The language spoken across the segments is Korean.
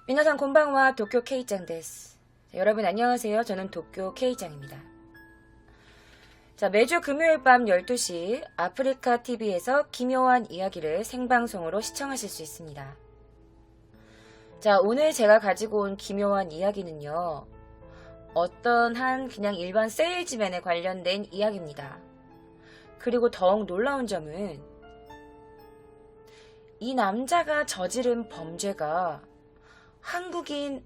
미나상 곤방와 도쿄 K짱 데스. 여러분 안녕하세요. 저는 도쿄 K짱입니다. 자, 매주 금요일 밤 12시 아프리카 TV에서 기묘한 이야기를 생방송으로 시청하실 수 있습니다. 자, 오늘 제가 가지고 온 기묘한 이야기는요. 어떤 한 그냥 일반 세일즈맨에 관련된 이야기입니다. 그리고 더욱 놀라운 점은 이 남자가 저지른 범죄가 한국인.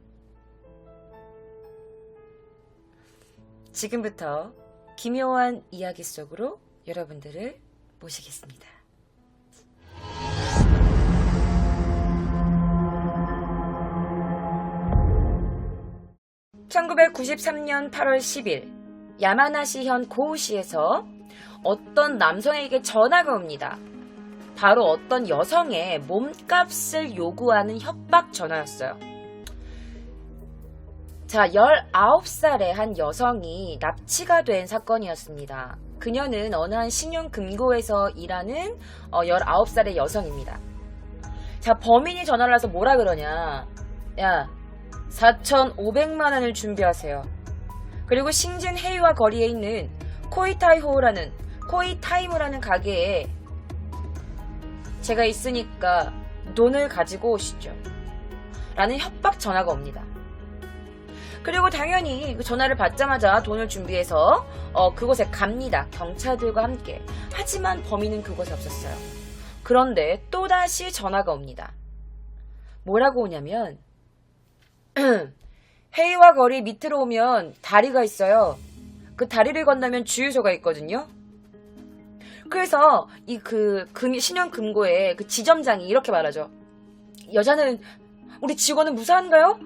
지금부터 기묘한 이야기 속으로 여러분들을 모시겠습니다. (1993년 8월 10일) 야마나시현 고우시에서 어떤 남성에게 전화가 옵니다. 바로 어떤 여성의 몸값을 요구하는 협박 전화였어요. 자, 19살의 한 여성이 납치가 된 사건이었습니다. 그녀는 어느 한 신용금고에서 일하는 19살의 여성입니다. 자, 범인이 전화를 해서 뭐라 그러냐. 야, 4,500만 원을 준비하세요. 그리고 신진 헤이와 거리에 있는 코이타이무라는 가게에 제가 있으니까 돈을 가지고 오시죠. 라는 협박 전화가 옵니다. 그리고 당연히 그 전화를 받자마자 돈을 준비해서 그곳에 갑니다. 경찰들과 함께. 하지만 범인은 그곳에 없었어요. 그런데 또다시 전화가 옵니다. 뭐라고 오냐면 헤이와 거리 밑으로 오면 다리가 있어요. 그 다리를 건너면 주유소가 있거든요. 그래서 신용금고의 그 지점장이 이렇게 말하죠. 여자는, 우리 직원은 무사한가요?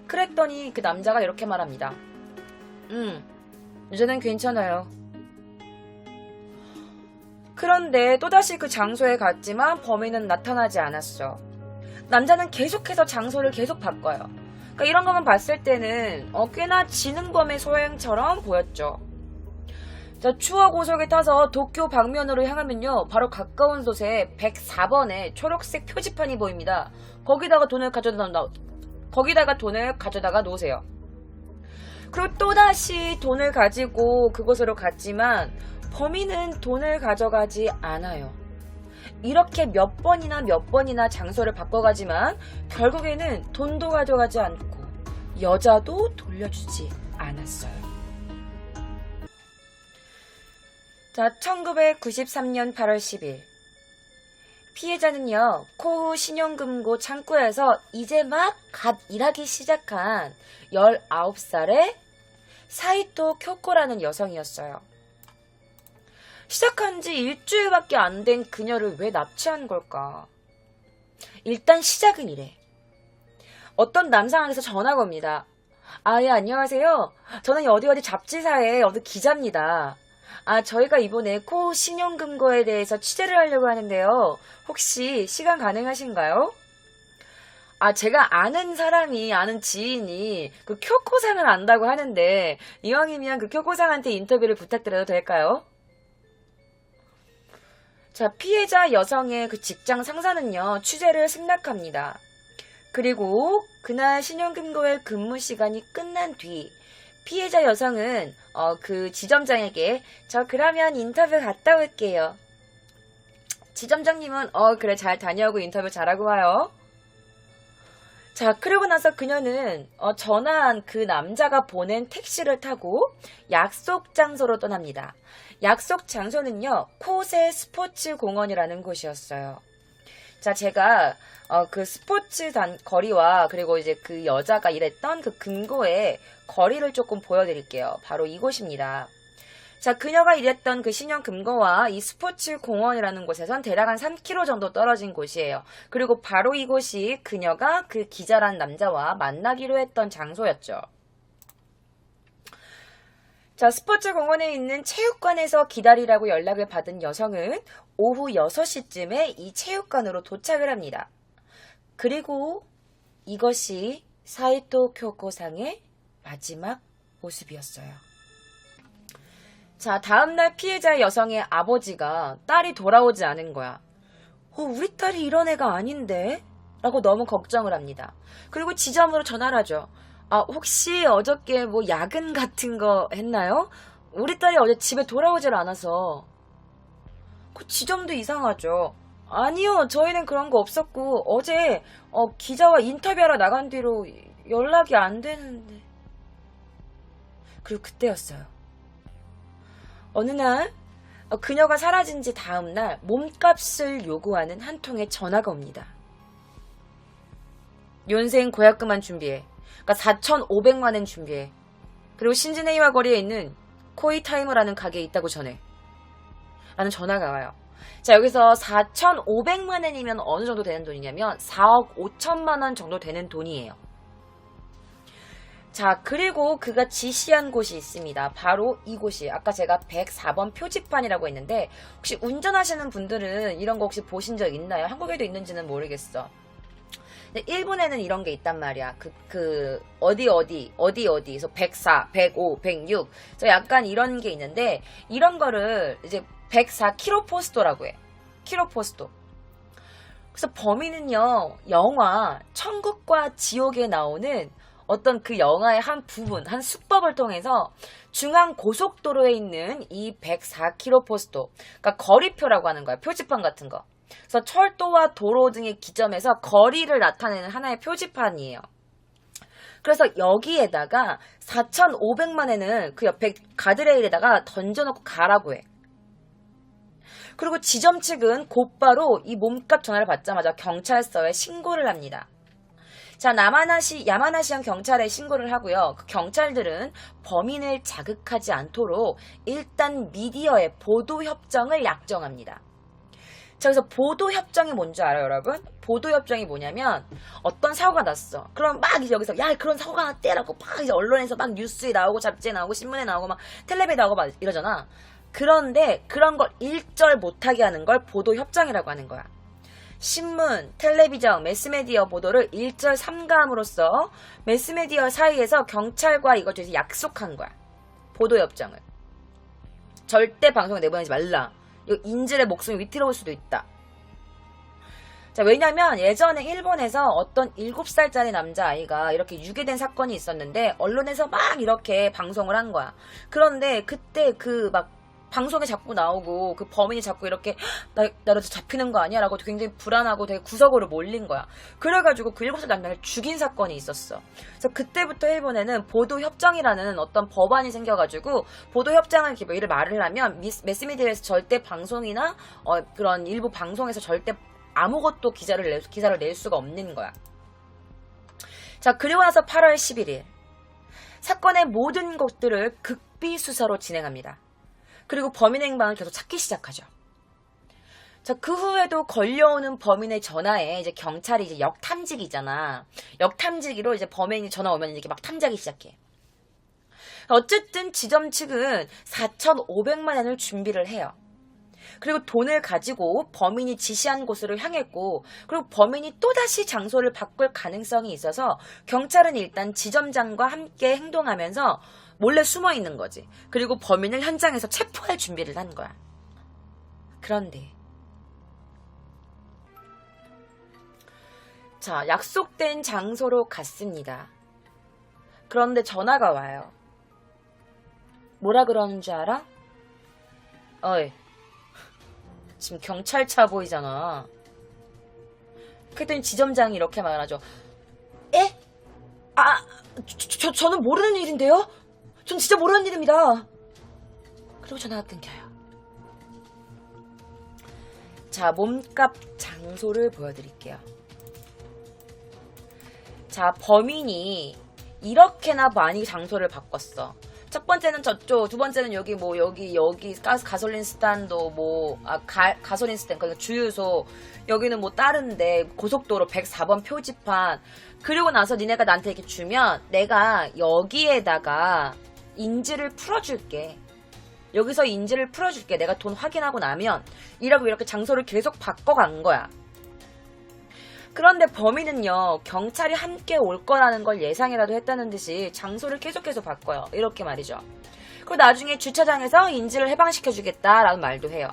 그랬더니 그 남자가 이렇게 말합니다. 여자는 괜찮아요. 그런데 또다시 그 장소에 갔지만 범인은 나타나지 않았어. 남자는 계속해서 장소를 계속 바꿔요. 그러니까 이런 것만 봤을 때는 꽤나 지능범의 소행처럼 보였죠. 자, 추억 고속에 타서 도쿄 방면으로 향하면요, 바로 가까운 곳에 104번에 초록색 표지판이 보입니다. 거기다가 돈을 가져다가 놓으세요. 그리고 또다시 돈을 가지고 그곳으로 갔지만 범인은 돈을 가져가지 않아요. 이렇게 몇 번이나 장소를 바꿔가지만 결국에는 돈도 가져가지 않고 여자도 돌려주지 않았어요. 자, 1993년 8월 10일 피해자는요, 코우 신용금고 창구에서 이제 막 갓 일하기 시작한 19살의 사이토 쿄코라는 여성이었어요. 시작한 지 일주일밖에 안 된 그녀를 왜 납치한 걸까? 일단 시작은 이래. 어떤 남상에서 전화가 옵니다. 아, 예, 안녕하세요. 저는 어디 잡지사의 기자입니다. 아, 저희가 이번에 코우 신용금고에 대해서 취재를 하려고 하는데요. 혹시 시간 가능하신가요? 아, 제가 아는 지인이 그 쿄코상을 안다고 하는데 이왕이면 그 쿄코상한테 인터뷰를 부탁드려도 될까요? 자, 피해자 여성의 그 직장 상사는요, 취재를 승낙합니다. 그리고 그날 신용금고의 근무 시간이 끝난 뒤 피해자 여성은 그 지점장에게 저 그러면 인터뷰 갔다 올게요. 지점장님은 그래, 잘 다녀오고 인터뷰 잘하고 와요. 자, 그러고 나서 그녀는 전화한 그 남자가 보낸 택시를 타고 약속 장소로 떠납니다. 약속 장소는요, 코세 스포츠 공원이라는 곳이었어요. 자, 제가 그 스포츠 거리와 그리고 이제 그 여자가 일했던 그 금고의 거리를 조금 보여드릴게요. 바로 이곳입니다. 자, 그녀가 일했던 그 신용금고와 이 스포츠 공원이라는 곳에선 대략 한 3km 정도 떨어진 곳이에요. 그리고 바로 이곳이 그녀가 그 기자란 남자와 만나기로 했던 장소였죠. 자, 스포츠 공원에 있는 체육관에서 기다리라고 연락을 받은 여성은 오후 6시쯤에 이 체육관으로 도착을 합니다. 그리고 이것이 사이토 쿄코상의 마지막 모습이었어요. 자, 다음날 피해자 여성의 아버지가 딸이 돌아오지 않은 거야. 우리 딸이 이런 애가 아닌데? 라고 너무 걱정을 합니다. 그리고 지점으로 전화를 하죠. 혹시 어저께 뭐 야근 같은 거 했나요? 우리 딸이 어제 집에 돌아오질 않아서. 그 지점도 이상하죠. 아니요, 저희는 그런 거 없었고 어제 기자와 인터뷰하러 나간 뒤로 연락이 안 되는데. 그리고 그때였어요. 어느 날 그녀가 사라진 지 다음 날 몸값을 요구하는 한 통의 전화가 옵니다. 연생 고약금만 준비해. 그러니까 4,500만 원 준비해. 그리고 신진에이와 거리에 있는 코이타이머라는 가게에 있다고 전해. 라는 전화가 와요. 자, 여기서 4,500만 원이면 어느 정도 되는 돈이냐면 4억 5천만 원 정도 되는 돈이에요. 자, 그리고 그가 지시한 곳이 있습니다. 바로 이곳이 아까 제가 104번 표지판이라고 했는데 혹시 운전하시는 분들은 이런 거 혹시 보신 적 있나요? 한국에도 있는지는 모르겠어. 근데 일본에는 이런 게 있단 말이야. 어디에서 104, 105, 106. 약간 이런 게 있는데 이런 거를 이제 104 킬로포스토라고 해. 킬로포스토. 그래서 범인은요, 영화 천국과 지옥에 나오는 어떤 그 영화의 한 부분, 한 수법을 통해서 중앙 고속도로에 있는 이 104킬로포스토, 그러니까 거리표라고 하는 거야. 표지판 같은 거. 그래서 철도와 도로 등의 기점에서 거리를 나타내는 하나의 표지판이에요. 그래서 여기에다가 4,500만 원은 그 옆에 가드레일에다가 던져놓고 가라고 해. 그리고 지점 측은 곧바로 이 몸값 전화를 받자마자 경찰서에 신고를 합니다. 자, 야마나시현 경찰에 신고를 하고요. 그 경찰들은 범인을 자극하지 않도록 일단 미디어에 보도협정을 약정합니다. 자, 그래서 보도협정이 뭔지 알아요, 여러분? 보도협정이 뭐냐면 어떤 사고가 났어. 그럼 막 이제 여기서 야, 그런 사고가 났대라고 막 이제 언론에서 막 뉴스에 나오고 잡지에 나오고 신문에 나오고 막 텔레비에 나오고 막 이러잖아. 그런데 그런 걸 일절 못하게 하는 걸 보도협정이라고 하는 거야. 신문, 텔레비전, 매스미디어 보도를 일절 삼가함으로써 매스미디어 사이에서 경찰과 이것을 약속한 거야. 보도협정을. 절대 방송에 내보내지 말라. 이거 인질의 목숨이 위태로울 수도 있다. 자, 왜냐면 예전에 일본에서 어떤 7살짜리 남자아이가 이렇게 유괴된 사건이 있었는데 언론에서 막 이렇게 방송을 한 거야. 그런데 그때 방송에 자꾸 나오고 그 범인이 자꾸 이렇게 나라도 잡히는 거 아니야? 라고 굉장히 불안하고 되게 구석으로 몰린 거야. 그래가지고 그 7살 남자를 죽인 사건이 있었어. 그래서 그때부터 일본에는 보도협정이라는 어떤 법안이 생겨가지고 보도협정을 이렇게 말을 하면 매스미디어에서 절대 방송이나 그런 일부 방송에서 절대 아무것도 기사를 낼 수가 없는 거야. 자, 그리고 나서 8월 11일 사건의 모든 것들을 극비 수사로 진행합니다. 그리고 범인의 행방을 계속 찾기 시작하죠. 자, 그 후에도 걸려오는 범인의 전화에 이제 경찰이 이제 역탐지기잖아. 역탐지기로 이제 범인이 전화 오면 이렇게 막 탐지하기 시작해. 어쨌든 지점 측은 4,500만 원을 준비를 해요. 그리고 돈을 가지고 범인이 지시한 곳으로 향했고, 그리고 범인이 또다시 장소를 바꿀 가능성이 있어서 경찰은 일단 지점장과 함께 행동하면서 몰래 숨어 있는 거지. 그리고 범인을 현장에서 체포할 준비를 한 거야. 그런데 자, 약속된 장소로 갔습니다. 그런데 전화가 와요. 뭐라 그러는 줄 알아? 어이, 지금 경찰차 보이잖아. 그랬더니 지점장이 이렇게 말하죠. 에? 저는 모르는 일인데요? 전 진짜 모르는 일입니다. 그리고 전화가 끊겨요. 자, 몸값 장소를 보여드릴게요. 자, 범인이 이렇게나 많이 장소를 바꿨어. 첫 번째는 저쪽, 두 번째는 여기 가솔린 스탠드, 가솔린 스탠드, 그러니까 주유소, 여기는 다른데, 고속도로 104번 표지판. 그리고 나서 니네가 나한테 이렇게 주면 내가 여기에다가 인지를 풀어줄게. 여기서 인지를 풀어줄게. 내가 돈 확인하고 나면. 이라고 이렇게 장소를 계속 바꿔간 거야. 그런데 범인은요, 경찰이 함께 올 거라는 걸 예상이라도 했다는 듯이 장소를 계속해서 바꿔요. 이렇게 말이죠. 그리고 나중에 주차장에서 인지를 해방시켜주겠다라는 말도 해요.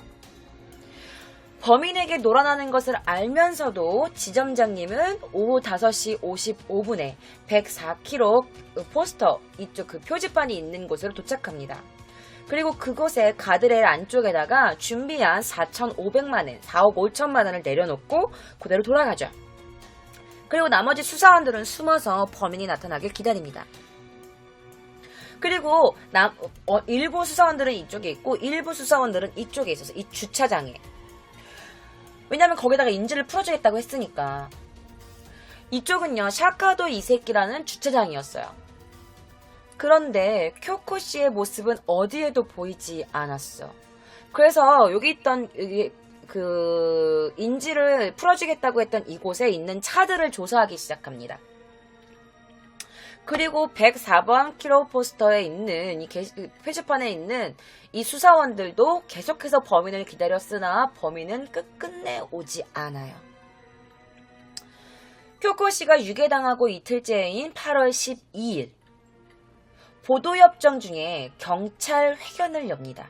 범인에게 놀아나는 것을 알면서도 지점장님은 오후 5시 55분에 104km 포스터 이쪽 그 표지판이 있는 곳으로 도착합니다. 그리고 그곳에 가드레일 안쪽에다가 준비한 4,500만엔, 4억 5천만 원을 내려놓고 그대로 돌아가죠. 그리고 나머지 수사원들은 숨어서 범인이 나타나길 기다립니다. 그리고 일부 수사원들은 이쪽에 있고 일부 수사원들은 이쪽에 있어서 이 주차장에. 왜냐면 거기다가 인질을 풀어주겠다고 했으니까. 이쪽은요, 샤카도 이세키라는 주차장이었어요. 그런데 쿄코 씨의 모습은 어디에도 보이지 않았어. 그래서 여기 있던 그 인질을 풀어주겠다고 했던 이곳에 있는 차들을 조사하기 시작합니다. 그리고 104번 키로 포스터에 있는 이 표지판에 있는 이 수사원들도 계속해서 범인을 기다렸으나 범인은 끝끝내 오지 않아요. 쿄코 씨가 유괴당하고 이틀째인 8월 12일 보도협정 중에 경찰 회견을 엽니다.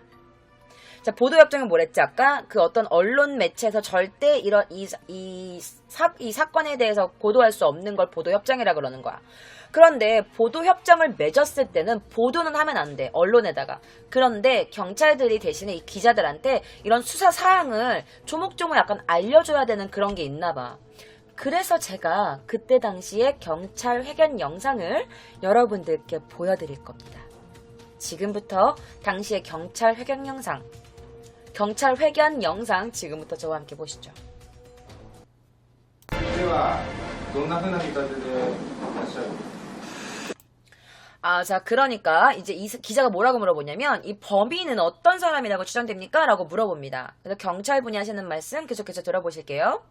자, 보도협정은 뭐랬지 아까? 그 어떤 언론 매체에서 절대 이런 이 사건에 대해서 보도할 수 없는 걸 보도협정이라 그러는 거야. 그런데 보도협정을 맺었을 때는 보도는 하면 안 돼, 언론에다가. 그런데 경찰들이 대신에 이 기자들한테 이런 수사 사항을 조목조목 약간 알려줘야 되는 그런 게 있나 봐. 그래서 제가 그때 당시에 경찰 회견 영상을 여러분들께 보여드릴 겁니다. 지금부터 당시의 경찰 회견 영상 지금부터 저와 함께 보시죠. 자, 그러니까 이제 이 기자가 뭐라고 물어보냐면 이 범인은 어떤 사람이라고 추정됩니까? 라고 물어봅니다. 그래서 경찰분이 하시는 말씀 계속해서 들어보실게요.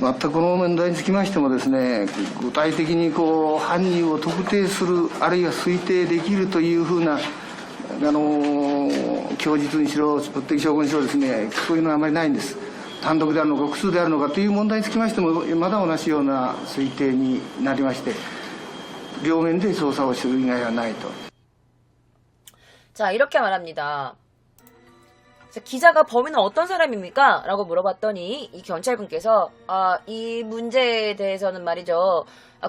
全くこの問題につきましてもですね、具体的に犯人を特定するあるいは推定できるというふうな供述にしろ物的証拠にしろですね、そういうのはあまりないんです。単独であるのか複数であるのかという問題につきましてもまだ同じような推定になりまして、両面で捜査をする以外はないと。 자, 이렇게 말합니다. 기자가 범인은 어떤 사람입니까? 라고 물어봤더니 이 경찰분께서 이 문제에 대해서는 말이죠,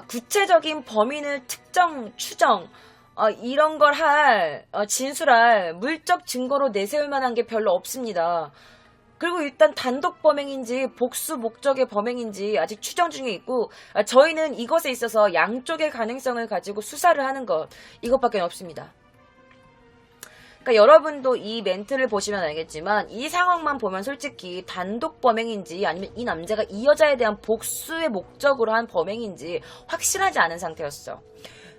구체적인 범인을 특정, 추정 이런 걸 진술할 물적 증거로 내세울 만한 게 별로 없습니다. 그리고 일단 단독 범행인지 복수 목적의 범행인지 아직 추정 중에 있고, 저희는 이것에 있어서 양쪽의 가능성을 가지고 수사를 하는 것, 이것밖에 없습니다. 그러니까 여러분도 이 멘트를 보시면 알겠지만 이 상황만 보면 솔직히 단독 범행인지 아니면 이 남자가 이 여자에 대한 복수의 목적으로 한 범행인지 확실하지 않은 상태였어.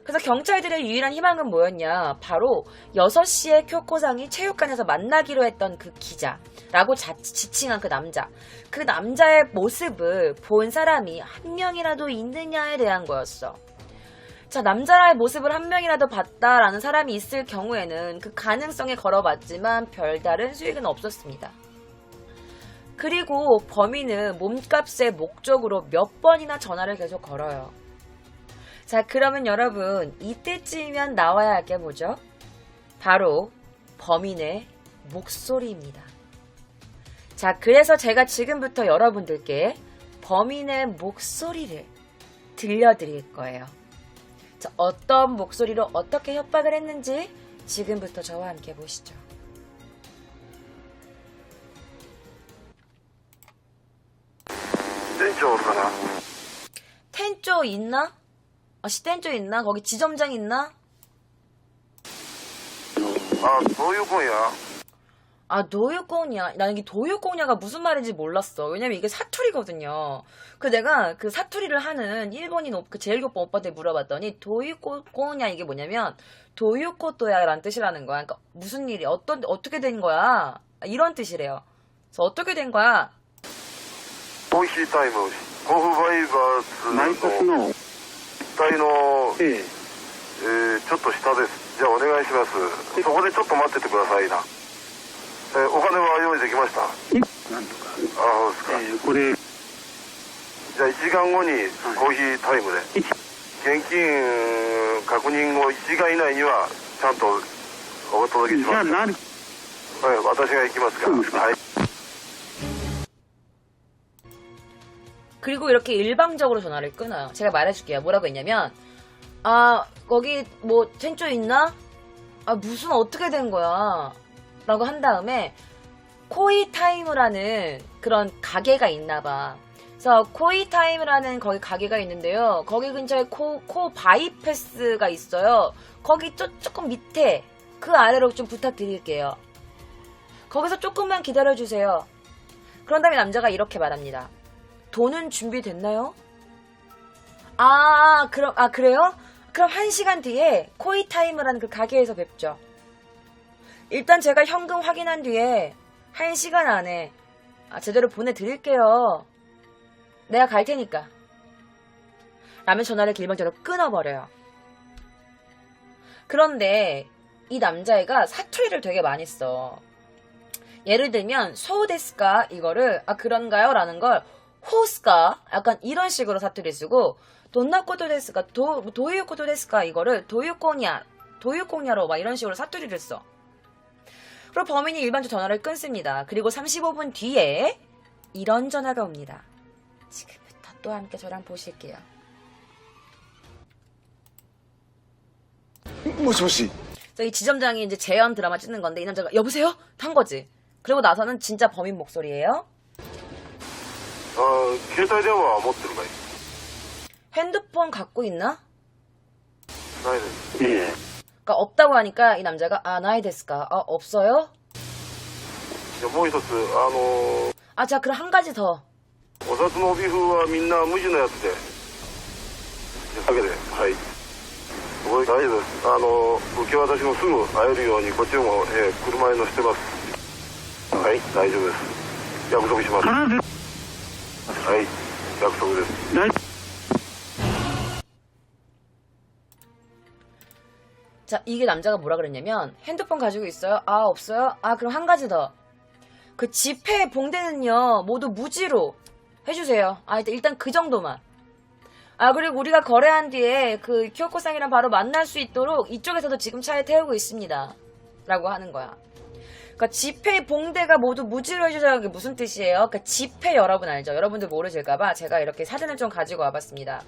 그래서 경찰들의 유일한 희망은 뭐였냐? 바로 6시에 쿄코상이 체육관에서 만나기로 했던 그 기자라고 지칭한 그 남자. 그 남자의 모습을 본 사람이 한 명이라도 있느냐에 대한 거였어. 자, 남자의 모습을 한 명이라도 봤다라는 사람이 있을 경우에는 그 가능성에 걸어봤지만 별다른 수익은 없었습니다. 그리고 범인은 몸값의 목적으로 몇 번이나 전화를 계속 걸어요. 자, 그러면 여러분 이때쯤이면 나와야 할 게 뭐죠? 바로 범인의 목소리입니다. 자, 그래서 제가 지금부터 여러분들께 범인의 목소리를 들려드릴 거예요. 자, 어떤 목소리로 어떻게 협박을 했는지 지금부터 저와 함께 보시죠. 텐조 있나? 시텐조 있나? 거기 지점장 있나? 노유코냐? 나는 이게 도유코냐가 무슨 말인지 몰랐어. 왜냐면 이게 사투리거든요. 내가 그 사투리를 하는 일본인 그 제일교포 오빠한테 물어봤더니 도유코냐 이게 뭐냐면 도유코토야 라는 뜻이라는 거야. 그러니까 무슨 일이 어떻게 된 거야? 이런 뜻이래요. 그래서 어떻게 된 거야? 오이시 타이ムゴフバイバーズの一帯のちょっと下です。じゃあお願いします。そこでちょっと待っててくださいな。お金は用意できました。なんとか。そうですか。これじゃあ1時間後にコーヒータイムで現金確認後1時間以内にはちゃんとお届けします。私が行きますから。はい。 그리고 이렇게 일방적으로 전화를 끊어요. 제가 말해줄게요. 뭐라고 했냐면, 거기 뭐 텐조 있나? 무슨 어떻게 된 거야? 라고 한 다음에 코이타임이라는 그런 가게가 있나 봐. 그래서 코이타임이라는 거기 가게가 있는데요. 거기 근처에 코 바이패스가 있어요. 거기 조금 밑에 그 아래로 좀 부탁드릴게요. 거기서 조금만 기다려주세요. 그런 다음에 남자가 이렇게 말합니다. 돈은 준비됐나요? 그래요? 그럼 1시간 뒤에 코이타임이라는 그 가게에서 뵙죠. 일단 제가 현금 확인한 뒤에 1시간 안에 제대로 보내드릴게요. 내가 갈 테니까. 라면 전화를 일방적으로 끊어버려요. 그런데 이 남자애가 사투리를 되게 많이 써. 예를 들면 소우데스까 이거를 그런가요? 라는 걸 호스까 약간 이런 식으로 사투리 쓰고 돈나코토 데스까 도유코토 데스까 이거를 도유코냐로 막 이런 식으로 사투리를 써. 그리고 범인이 일반적으로 전화를 끊습니다. 그리고 35분 뒤에 이런 전화가 옵니다. 지금부터 또 함께 저랑 보실게요. もしもし 이 지점장이 이제 재연 드라마 찍는 건데 이 남자가 여보세요? 한 거지. 그리고 나서는 진짜 범인 목소리예요. 携帯電話は持ってるかい？ 핸드폰 갖고 있나? ないです。 그러니까 없다고 하니까 이 남자가 나이 데스까? 없어요? じゃあもう一つ、자 그럼 한 가지 더. お札の帯封はみんな無地のやつで。だけで、はい。これ大丈夫です。受け渡しもすぐ会えるようにこっちも、車に乗せてます。はい、大丈夫です。約束します。はい、約束です。 자, 이게 남자가 뭐라 그랬냐면 핸드폰 가지고 있어요? 없어요? 그럼 한 가지 더. 그 지폐 봉대는요 모두 무지로 해주세요. 일단 그 정도만. 그리고 우리가 거래한 뒤에 그 키오코상이랑 바로 만날 수 있도록 이쪽에서도 지금 차에 태우고 있습니다. 라고 하는 거야. 그러니까 지폐 봉대가 모두 무지로 해주세요. 이게 무슨 뜻이에요? 그러니까 지폐 여러분 알죠? 여러분들 모르실까봐 제가 이렇게 사진을 좀 가지고 와봤습니다.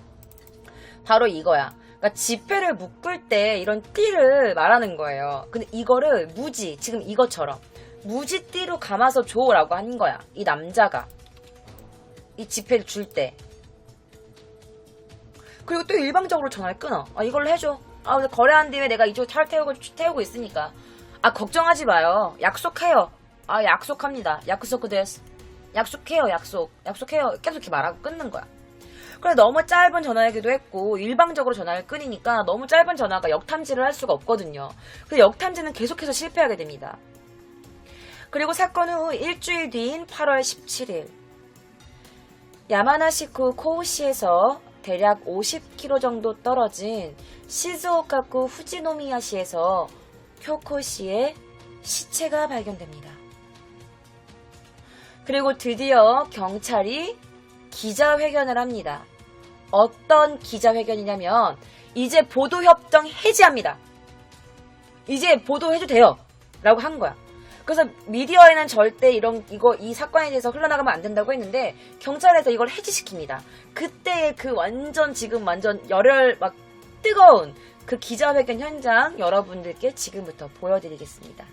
바로 이거야. 그러니까 지폐를 묶을 때 이런 띠를 말하는 거예요. 근데 이거를 무지, 지금 이것처럼 무지띠로 감아서 줘라고 하는 거야. 이 남자가 이 지폐를 줄 때. 그리고 또 일방적으로 전화를 끊어. 이걸로 해줘. 근데 거래한 뒤에 내가 이쪽 차를 태우고 있으니까. 걱정하지 마요. 약속해요. 약속합니다. 약속 데스. 약속해요. 약속해요. 계속 이렇게 말하고 끊는 거야. 그래 너무 짧은 전화이기도 했고 일방적으로 전화를 끊으니까 너무 짧은 전화가 역탐지를 할 수가 없거든요. 그래서 역탐지는 계속해서 실패하게 됩니다. 그리고 사건 후 일주일 뒤인 8월 17일 야마나시쿠 코우시에서 대략 50km 정도 떨어진 시즈오카쿠 후지노미야시에서 쿄코시의 시체가 발견됩니다. 그리고 드디어 경찰이 기자회견을 합니다. 어떤 기자회견이냐면 이제 보도협정 해지합니다. 이제 보도해도 돼요. 라고 한 거야. 그래서 미디어에는 절대 이 사건에 대해서 흘러나가면 안 된다고 했는데 경찰에서 이걸 해지시킵니다. 그때의 그 지금 완전 막 뜨거운 그 기자회견 현장 여러분들께 지금부터 보여드리겠습니다.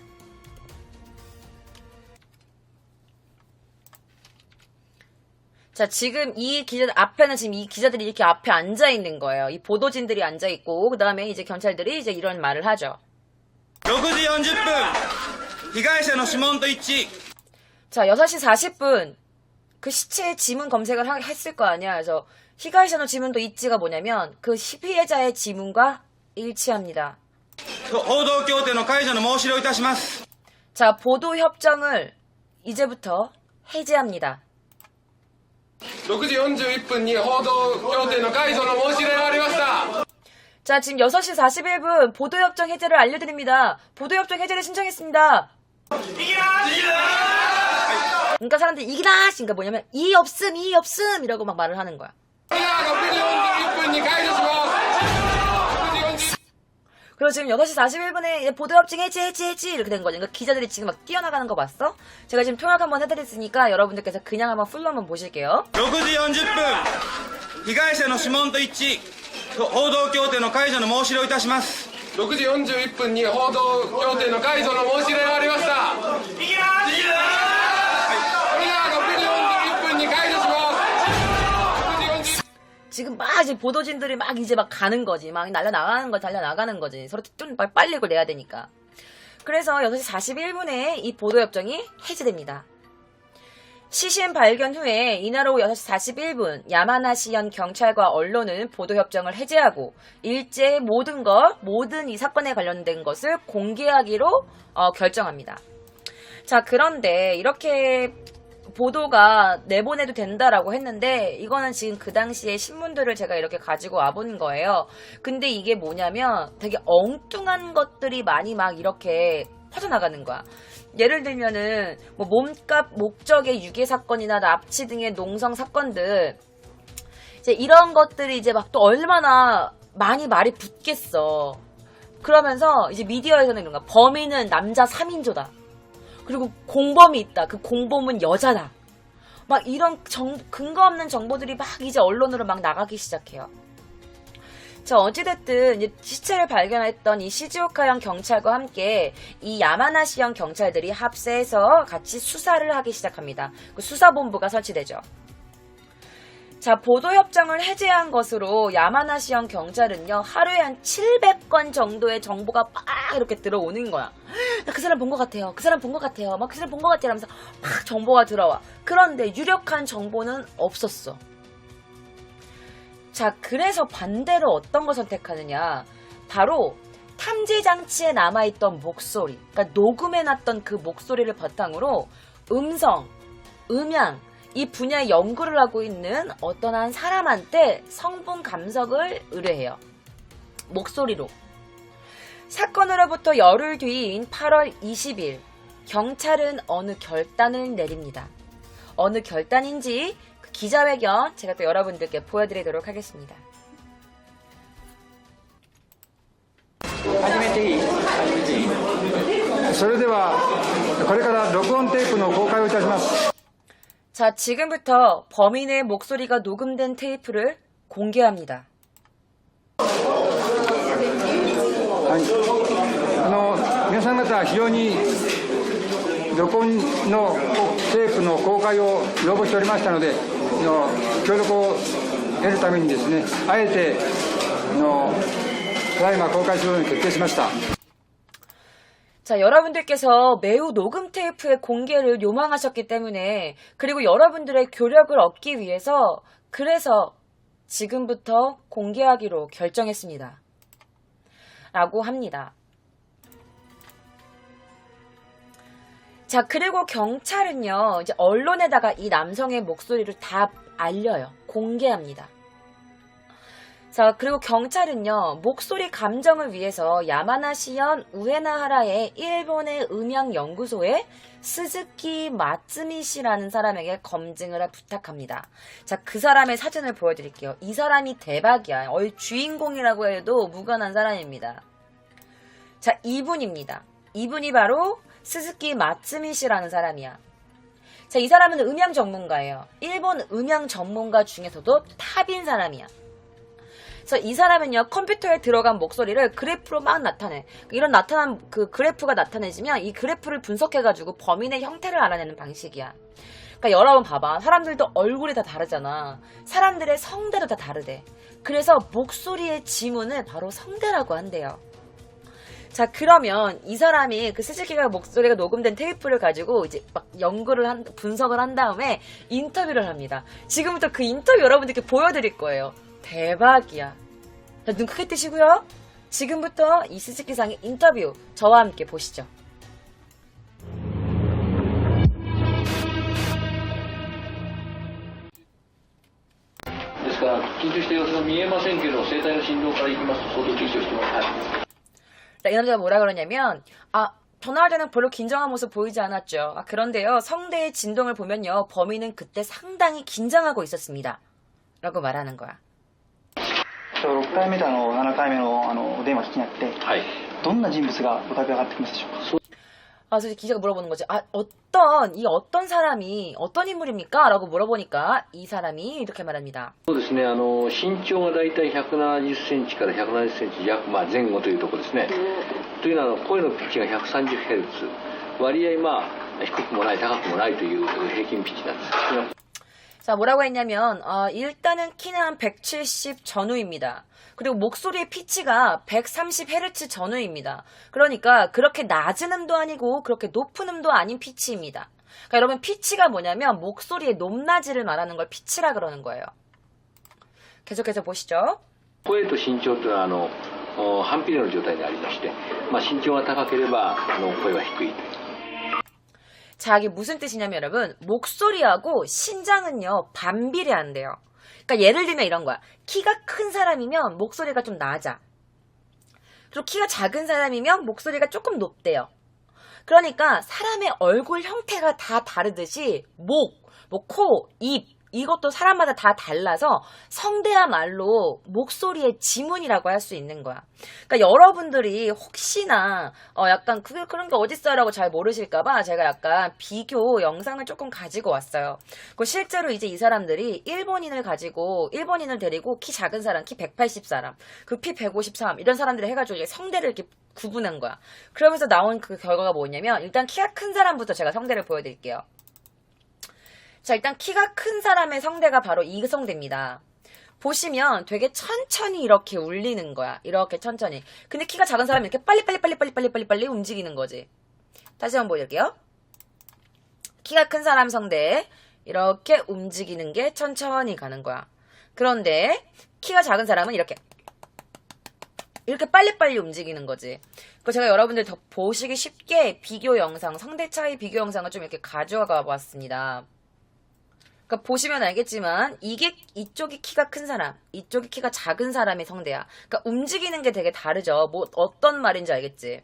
자, 지금 이 기자들이 이렇게 앞에 앉아 있는 거예요. 이 보도진들이 앉아 있고, 그 다음에 이제 경찰들이 이제 이런 말을 하죠. 6時40分被害者の指紋と一致 자, 6시 40분 그 시체의 지문 검색을 했을 거 아니야. 그래서 히가이샤노 지문도 있지가 뭐냐면 그 피해자의 지문과 일치합니다. 報道協定の解除の申し入れをいたします 자, 보도 협정을 이제부터 해제합니다. 6時41分に報道協定の解除の申し入れがありました。 자, 지금 6시 41분 보도협정 해제를 알려드립니다. 보도협정 해제를 신청했습니다. 그러니까 사람들이 이기다시 그러니까 뭐냐면 이 없음 이라고 막 말을 하는 거야. 6時41分に解除します。6時40 그리고 지금 8시 41분에 보도협정 해지 이렇게 된 거죠. 그러니까 기자들이 지금 막 뛰어나가는 거 봤어? 제가 지금 통역 한번 해드렸으니까 여러분들께서 그냥 한번 풀로 한번 보실게요. 6時40分被害者の指紋と一致報道協定の解除の申し出をいたします。6時41分に報道協定の解除の申し入れがありました。それでは6時41分に解除します。6時41 지금 막 이제 보도진들이 막 이제 막 가는 거지. 막 달려나가는 거지. 서로 좀 빨리 이걸 내야 되니까. 그래서 6시 41분에 이 보도협정이 해지됩니다. 시신 발견 후에 이날 오후 6시 41분 야마나시현 경찰과 언론은 보도협정을 해제하고 일제의 모든 이 사건에 관련된 것을 공개하기로 결정합니다. 자, 그런데 이렇게 보도가 내보내도 된다라고 했는데 이거는 지금 그 당시에 신문들을 제가 이렇게 가지고 와본 거예요. 근데 이게 뭐냐면 되게 엉뚱한 것들이 많이 막 이렇게 퍼져나가는 거야. 예를 들면은 뭐 몸값 목적의 유괴 사건이나 납치 등의 농성 사건들 이제 이런 것들이 이제 막 또 얼마나 많이 말이 붙겠어. 그러면서 이제 미디어에서는 이런 거야. 범인은 남자 3인조다. 그리고 공범이 있다. 그 공범은 여자다. 막 이런 근거 없는 정보들이 막 이제 언론으로 막 나가기 시작해요. 자, 어찌됐든 이제 시체를 발견했던 이 시즈오카현 경찰과 함께 이 야마나시현 경찰들이 합세해서 같이 수사를 하기 시작합니다. 그 수사본부가 설치되죠. 자, 보도협정을 해제한 것으로 야마나시현 경찰은요, 하루에 한 700건 정도의 정보가 막 이렇게 들어오는 거야. 나 그 사람 본 것 같아요. 그 사람 본 것 같아요. 막 그 사람 본 것 같아요. 하면서 막 정보가 들어와. 그런데 유력한 정보는 없었어. 자, 그래서 반대로 어떤 걸 선택하느냐. 바로 탐지장치에 남아있던 목소리, 그러니까 녹음해놨던 그 목소리를 바탕으로 음성, 음향, 이 분야의 연구를 하고 있는 어떤 한 사람한테 성분 감석을 의뢰해요. 목소리로. 사건으로부터 열흘 뒤인 8월 20일, 경찰은 어느 결단을 내립니다. 어느 결단인지 그 기자회견 제가 또 여러분들께 보여드리도록 하겠습니다. それではこれから録音テープの公開をいたします。 자, 지금부터 범인의 목소리가 녹음된 테이프를 공개합니다. 皆さん方非常に録音のテープの公開を要望しておりましたので協力を得るためにですねあえてただいま公開するように決定しました。 자, 여러분들께서 매우 녹음 테이프의 공개를 요망하셨기 때문에 그리고 여러분들의協力을 얻기 위해서 그래서 지금부터 공개하기로 결정했습니다. 라고 합니다. 자, 그리고 경찰은요, 이제 언론에다가 이 남성의 목소리를 다 알려요. 공개합니다. 자, 그리고 경찰은요, 목소리 감정을 위해서 야마나시현 우에나하라의 일본의 음향연구소에 스즈키 마츠미 씨라는 사람에게 검증을 부탁합니다. 자, 그 사람의 사진을 보여드릴게요. 이 사람이 대박이야. 주인공이라고 해도 무관한 사람입니다. 자, 이분입니다. 이분이 바로 스즈키 마츠미 씨라는 사람이야. 자, 이 사람은 음향 전문가예요. 일본 음향 전문가 중에서도 탑인 사람이야. 그래서 이 사람은요, 컴퓨터에 들어간 목소리를 그래프로 막 나타내. 이런 나타난 그 그래프가 나타내지면 이 그래프를 분석해가지고 범인의 형태를 알아내는 방식이야. 그러니까 여러분 봐봐. 사람들도 얼굴이 다 다르잖아. 사람들의 성대도 다 다르대. 그래서 목소리의 지문을 바로 성대라고 한대요. 자, 그러면 이 사람이 그 스즈키가 목소리가 녹음된 테이프를 가지고 이제 막 분석을 한 다음에 인터뷰를 합니다. 지금부터 그 인터뷰 여러분들께 보여드릴 거예요. 대박이야. 자, 눈 크게 뜨시고요. 지금부터 이 스즈키상의 인터뷰 저와 함께 보시죠. ですから緊張した様子が見えませんけど声帯の振動からいきますと相当緊張してます。はい。 이 남자가 뭐라 그러냐면 전화할 때는 별로 긴장한 모습 보이지 않았죠. 그런데요, 성대의 진동을 보면요, 범인은 그때 상당히 긴장하고 있었습니다. 라고 말하는 거야. 今日6回目と7回目のお電話聞きになってはい。どんな人物が浮かび上がってきますでしょうか。 아, 그래서 기자가 물어보는 거지. 아, 어떤 사람이, 어떤 인물입니까? 라고 물어보니까 이 사람이 이렇게 말합니다. そうですね、身長がだいたい170センチから170センチ約、前後というところですね。というのは声のピッチが 130Hz、 割合低くもない高くもないという平均ピッチなんです。 자, 뭐라고 했냐면, 일단은 키는 한 170 전후입니다. 그리고 목소리의 피치가 130Hz 전후입니다. 그러니까 그렇게 낮은 음도 아니고 그렇게 높은 음도 아닌 피치입니다. 그러니까 여러분 피치가 뭐냐면 목소리의 높낮이를 말하는 걸 피치라 그러는 거예요. 계속해서 보시죠. 声と身長というのは反比例の状態にありまして、身長が高ければ声は低いという。 자, 이게 무슨 뜻이냐면 여러분, 목소리하고 신장은요, 반비례한대요. 그러니까 예를 들면 이런 거야. 키가 큰 사람이면 목소리가 좀 낮아. 그리고 키가 작은 사람이면 목소리가 조금 높대요. 그러니까 사람의 얼굴 형태가 다 다르듯이 목, 코, 입, 이것도 사람마다 다 달라서 성대야말로 목소리의 지문이라고 할 수 있는 거야. 그러니까 여러분들이 혹시나 약간 그런 게 어딨어라고 잘 모르실까봐 제가 약간 비교 영상을 조금 가지고 왔어요. 그 실제로 이제 이 사람들이 일본인을 데리고 키 작은 사람, 키 180 사람, 그 키 153 이런 사람들을 해가지고 이제 성대를 이렇게 구분한 거야. 그러면서 나온 그 결과가 뭐냐면 일단 키가 큰 사람부터 제가 성대를 보여드릴게요. 자, 일단 키가 큰 사람의 성대가 바로 이 성대입니다. 보시면 되게 천천히 이렇게 울리는 거야. 이렇게 천천히. 근데 키가 작은 사람은 이렇게 빨리 움직이는 거지. 다시 한번 보여드릴게요. 키가 큰 사람 성대 이렇게 움직이는 게 천천히 가는 거야. 그런데 키가 작은 사람은 이렇게 빨리 움직이는 거지. 그 제가 여러분들 더 보시기 쉽게 비교 영상, 성대 차이 비교 영상을 좀 이렇게 가져와 봤습니다. 그러니까 보시면 알겠지만 이쪽이 키가 큰 사람, 이쪽이 키가 작은 사람의 성대야. 그러니까 움직이는 게 되게 다르죠. 뭐 어떤 말인지 알겠지?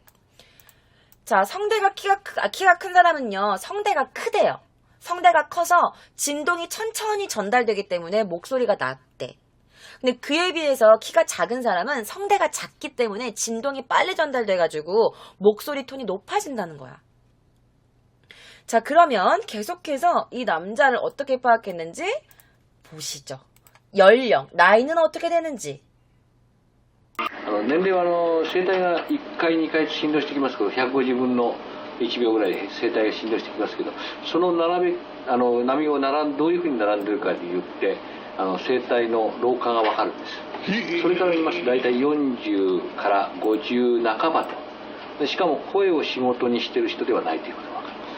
자, 키가 큰 사람은요. 성대가 크대요. 성대가 커서 진동이 천천히 전달되기 때문에 목소리가 낮대. 근데 그에 비해서 키가 작은 사람은 성대가 작기 때문에 진동이 빨리 전달돼가지고 목소리 톤이 높아진다는 거야. 자, 그러면 계속해서 이 남자를 어떻게 파악했는지 보시죠. 연령, 나이는 어떻게 되는지. 年齢は声帯が1回2回振動してきますけど、150分の1秒ぐらい声帯が振動してきますけど、その波をどういうふうに並んでるかによって声帯の老化がわかるんです。それから見ますと大体40から50半ばと。しかも声を仕事にしている人ではないということがわかります。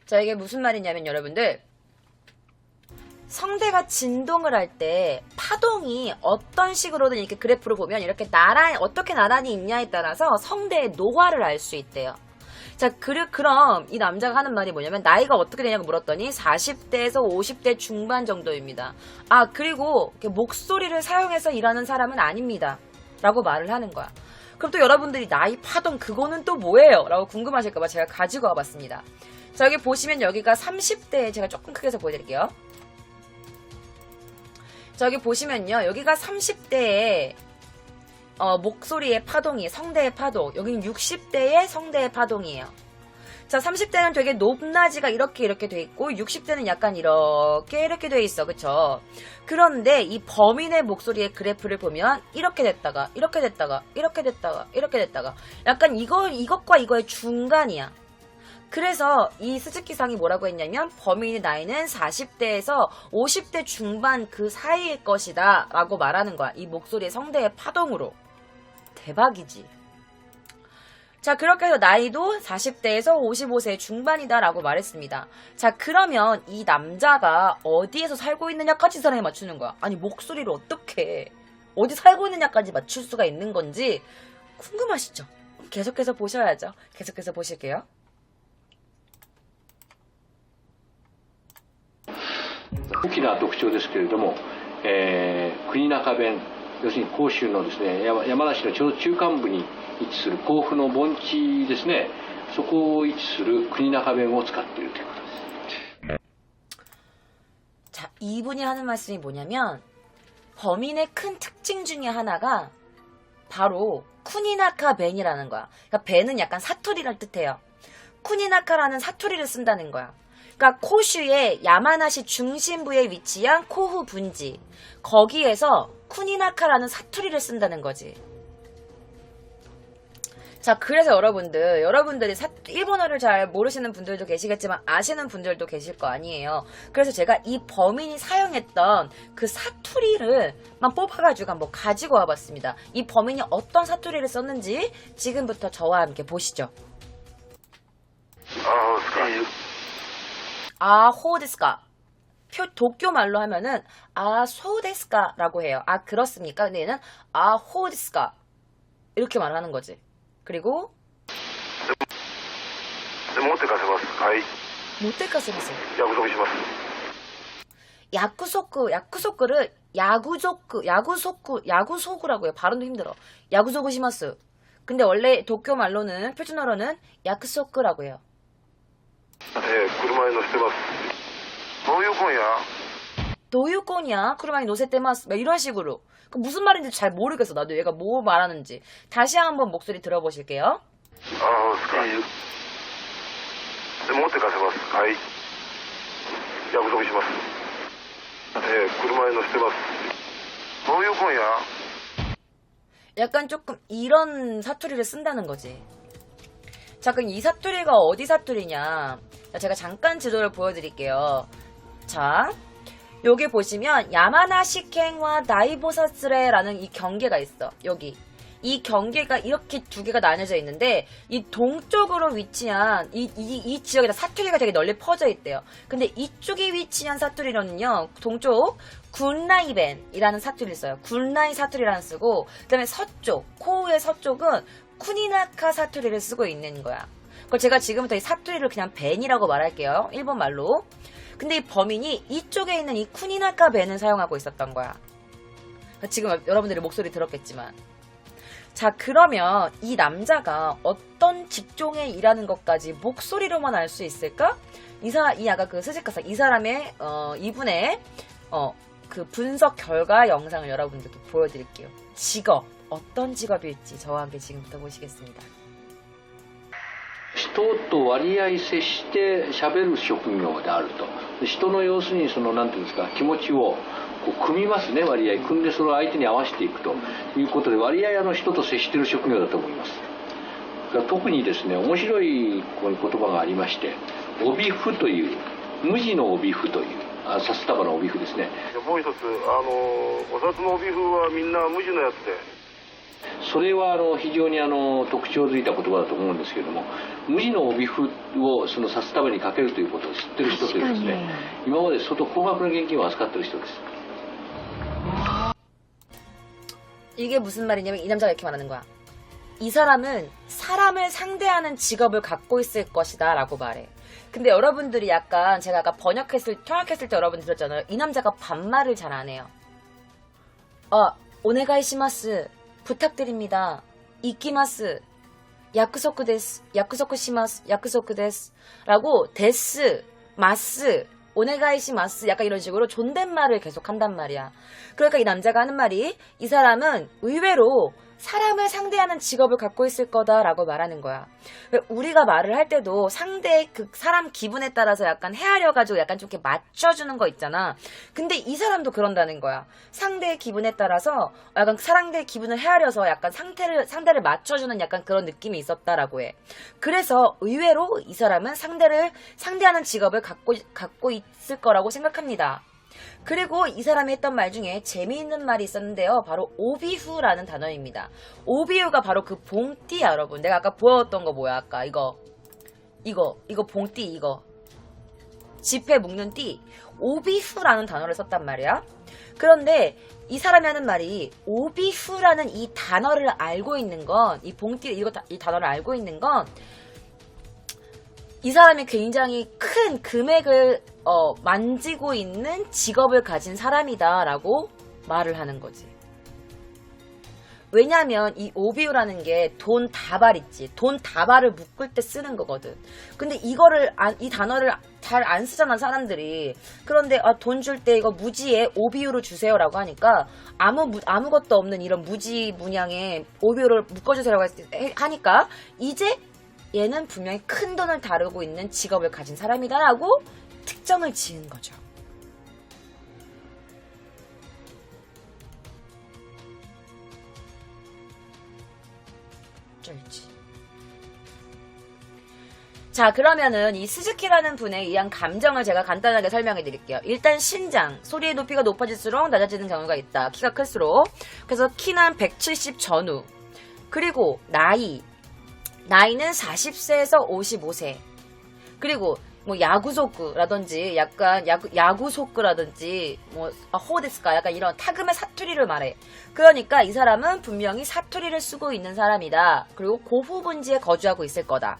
자, 이게 무슨 말이냐면 여러분들 성대가 진동을 할 때 파동이 어떤 식으로든 이렇게 그래프로 보면 이렇게 어떻게 나란히 있냐에 따라서 성대의 노화를 알 수 있대요. 자, 그럼 이 남자가 하는 말이 뭐냐면 나이가 어떻게 되냐고 물었더니 40대에서 50대 중반 정도입니다. 아, 그리고 목소리를 사용해서 일하는 사람은 아닙니다. 라고 말을 하는 거야. 그럼 또 여러분들이 나이 파동 그거는 또 뭐예요? 라고 궁금하실까봐 제가 가지고 와봤습니다. 자, 여기 보시면 여기가 30대, 제가 조금 크게 해서 보여드릴게요. 자, 여기 보시면요. 여기가 30대의 목소리의 파동이, 성대의 파동. 여기는 60대의 성대의 파동이에요. 자, 30대는 되게 높낮이가 이렇게 돼 있고 60대는 약간 이렇게 돼 있어. 그쵸? 그런데 이 범인의 목소리의 그래프를 보면 이렇게 됐다가 약간 이것과 이거의 중간이야. 그래서 이 스즈키상이 뭐라고 했냐면 범인의 나이는 40대에서 50대 중반 그 사이일 것이다 라고 말하는 거야. 이 목소리의 성대의 파동으로. 대박이지. 자, 그렇게 해서 나이도 40대에서 55세 중반이다 라고 말했습니다. 자, 그러면 이 남자가 어디에서 살고 있느냐까지 이 사람이 맞추는 거야. 아니, 목소리를 어떻게 어디 살고 있느냐까지 맞출 수가 있는 건지 궁금하시죠? 계속해서 보셔야죠. 계속해서 보실게요. 大きな特徴ですけれども、国中弁、要するに甲州のですね、山梨のちょうど中間部に位置する甲府の盆地ですね、そこを位置する国中弁を使っているということです。 자, 이분이 하는 말씀이 뭐냐면 범인의 큰 특징 중에 하나가 바로 쿠니나카 벤이라는 거야. 그러니까 벤은 약간 사투리를 뜻해요. 쿠니나카라는 사투리를 쓴다는 거야. 그러니까 코슈의 야마나시 중심부에 위치한 코후 분지, 거기에서 쿠니나카라는 사투리를 쓴다는 거지. 자, 그래서 여러분들이 일본어를 잘 모르시는 분들도 계시겠지만 아시는 분들도 계실 거 아니에요. 그래서 제가 이 범인이 사용했던 그 사투리를만 뽑아가지고 한번 가지고 와봤습니다. 이 범인이 어떤 사투리를 썼는지 지금부터 저와 함께 보시죠. 아호데스까. 도쿄 말로 하면은 아소데스까 라고 해요. 아, 그렇습니까? 근데 얘는 아호데스까 이렇게 말하는 거지. 그리고 못데카세마스. 야쿠소크를 야구소크라고 해요. 발음도 힘들어. 야구소크시마스. 근데 원래 도쿄 말로는 표준어로는 야쿠소크라고 해요. 도유콘이야? 그러면 노세테마스. 이런 식으로. 무슨 말인지 잘 모르겠어. 나도 얘가 뭐 말하는지. 다시 한번 목소리 들어보실게요. 약간 조금 이런 사투리를 쓴다는 거지. 자, 그럼 이 사투리가 어디 사투리냐? 자, 제가 잠깐 지도를 보여드릴게요. 자, 여기 보시면 야마나시켄과 다이보사스레라는 이 경계가 있어. 여기. 이 경계가 이렇게 두 개가 나뉘어져 있는데 이 동쪽으로 위치한 이 지역에다 사투리가 되게 널리 퍼져 있대요. 근데 이쪽에 위치한 사투리로는요. 동쪽 군라이벤이라는 사투리를 써요. 군라이 사투리라는 쓰고 그다음에 서쪽, 코우의 서쪽은 쿠니나카 사투리를 쓰고 있는 거야. 그걸 제가 지금부터 이 사투리를 그냥 벤이라고 말할게요. 일본 말로. 근데 이 범인이 이쪽에 있는 이 쿠니나카 벤을 사용하고 있었던 거야. 지금 여러분들이 목소리 들었겠지만. 자, 그러면 이 남자가 어떤 직종에 일하는 것까지 목소리로만 알 수 있을까? 이 아까 그 스즈카사 이 사람의 이분의 그 분석 결과 영상을 여러분들께 보여드릴게요. 직업 어떤 직업일지 저와 함께 지금부터 보시겠습니다. 人と割合接して喋る職業であると。人の要するになんていうんですか、気持ちをこう組みますね、割合組んでそれを相手に合わせていくということで、割合人と接している職業だと思います。特にですね、面白いこういう言葉がありまして、帯符という無地の帯符という札束の帯符ですね。もう一つお札の帯符はみんな無地のやつで。それは非常に特徴づいた言葉だと思うんですけれども、無地の帯符をその札束にかけるということを知ってる人というですね、今まで相当高額な現金を扱ってる人です。 이게 무슨 말이냐면 이 남자가 이렇게 말하는 거야. 이 사람은 사람을 상대하는 직업을 갖고 있을 것이다 라고 말해. 근데 여러분들이 약간 제가 아까 통역했을 때 여러분들 들었잖아요. 이 남자가 반말을 잘 안 해요. 오네가이시마스 부탁드립니다. 이키마스 야쿠소쿠 데스 야쿠소쿠 시마스 야쿠소쿠 데스 라고 데스 마스 오네가이시마스 약간 이런 식으로 존댓말을 계속 한단 말이야. 그러니까 이 남자가 하는 말이 이 사람은 의외로 사람을 상대하는 직업을 갖고 있을 거다라고 말하는 거야. 우리가 말을 할 때도 상대의 그 사람 기분에 따라서 약간 헤아려가지고 약간 좀 이렇게 맞춰주는 거 있잖아. 근데 이 사람도 그런다는 거야. 상대의 기분에 따라서 약간 상대의 기분을 헤아려서 약간 상대를 맞춰주는 약간 그런 느낌이 있었다라고 해. 그래서 의외로 이 사람은 상대하는 직업을 갖고 있을 거라고 생각합니다. 그리고 이 사람이 했던 말 중에 재미있는 말이 있었는데요. 바로 오비후라는 단어입니다. 오비후가 바로 그 봉띠야, 여러분. 내가 아까 보여줬던 거 뭐야, 아까 이거 봉띠, 이거 지폐 묶는 띠. 오비후라는 단어를 썼단 말이야. 그런데 이 사람이 하는 말이 오비후라는 이 단어를 알고 있는 건, 이 봉띠 이 단어를 알고 있는 건 이 사람이 굉장히 큰 금액을 만지고 있는 직업을 가진 사람이다 라고 말을 하는 거지. 왜냐면 이 오비우라는 게 돈 다발 있지. 돈 다발을 묶을 때 쓰는 거거든. 근데 이거를 이 단어를 잘 안 쓰잖아 사람들이. 그런데 돈 줄 때 이거 무지에 오비우로 주세요라고 하니까 아무것도 없는 이런 무지 문양에 오비우를 묶어주세요라고 하니까 이제 얘는 분명히 큰 돈을 다루고 있는 직업을 가진 사람이다라고 특정을 지은 거죠. 쩔지. 자, 그러면은 이 스즈키라는 분의 의한 감정을 제가 간단하게 설명해 드릴게요. 일단 신장, 소리의 높이가 높아질수록 낮아지는 경우가 있다. 키가 클수록. 그래서 키는 170 전후. 그리고 나이는 40세에서 55세. 그리고 뭐 야구소쿠라든지 약간 야구소쿠라든지 뭐 호데스까 약간 이런 타금의 사투리를 말해. 그러니까 이 사람은 분명히 사투리를 쓰고 있는 사람이다. 그리고 고후분지에 거주하고 있을 거다.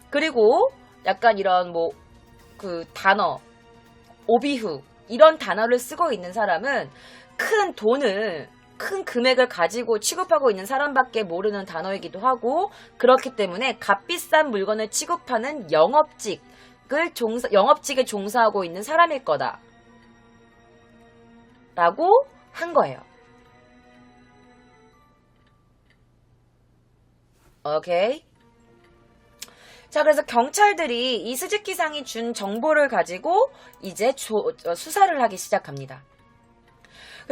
그리고 약간 이런 뭐 그 단어 오비후 이런 단어를 쓰고 있는 사람은 큰 금액을 가지고 취급하고 있는 사람밖에 모르는 단어이기도 하고 그렇기 때문에 값비싼 물건을 취급하는 영업직에 종사하고 있는 사람일 거다. 라고 한 거예요. 오케이. 자, 그래서 경찰들이 이 스즈키상이 준 정보를 가지고 이제 수사를 하기 시작합니다.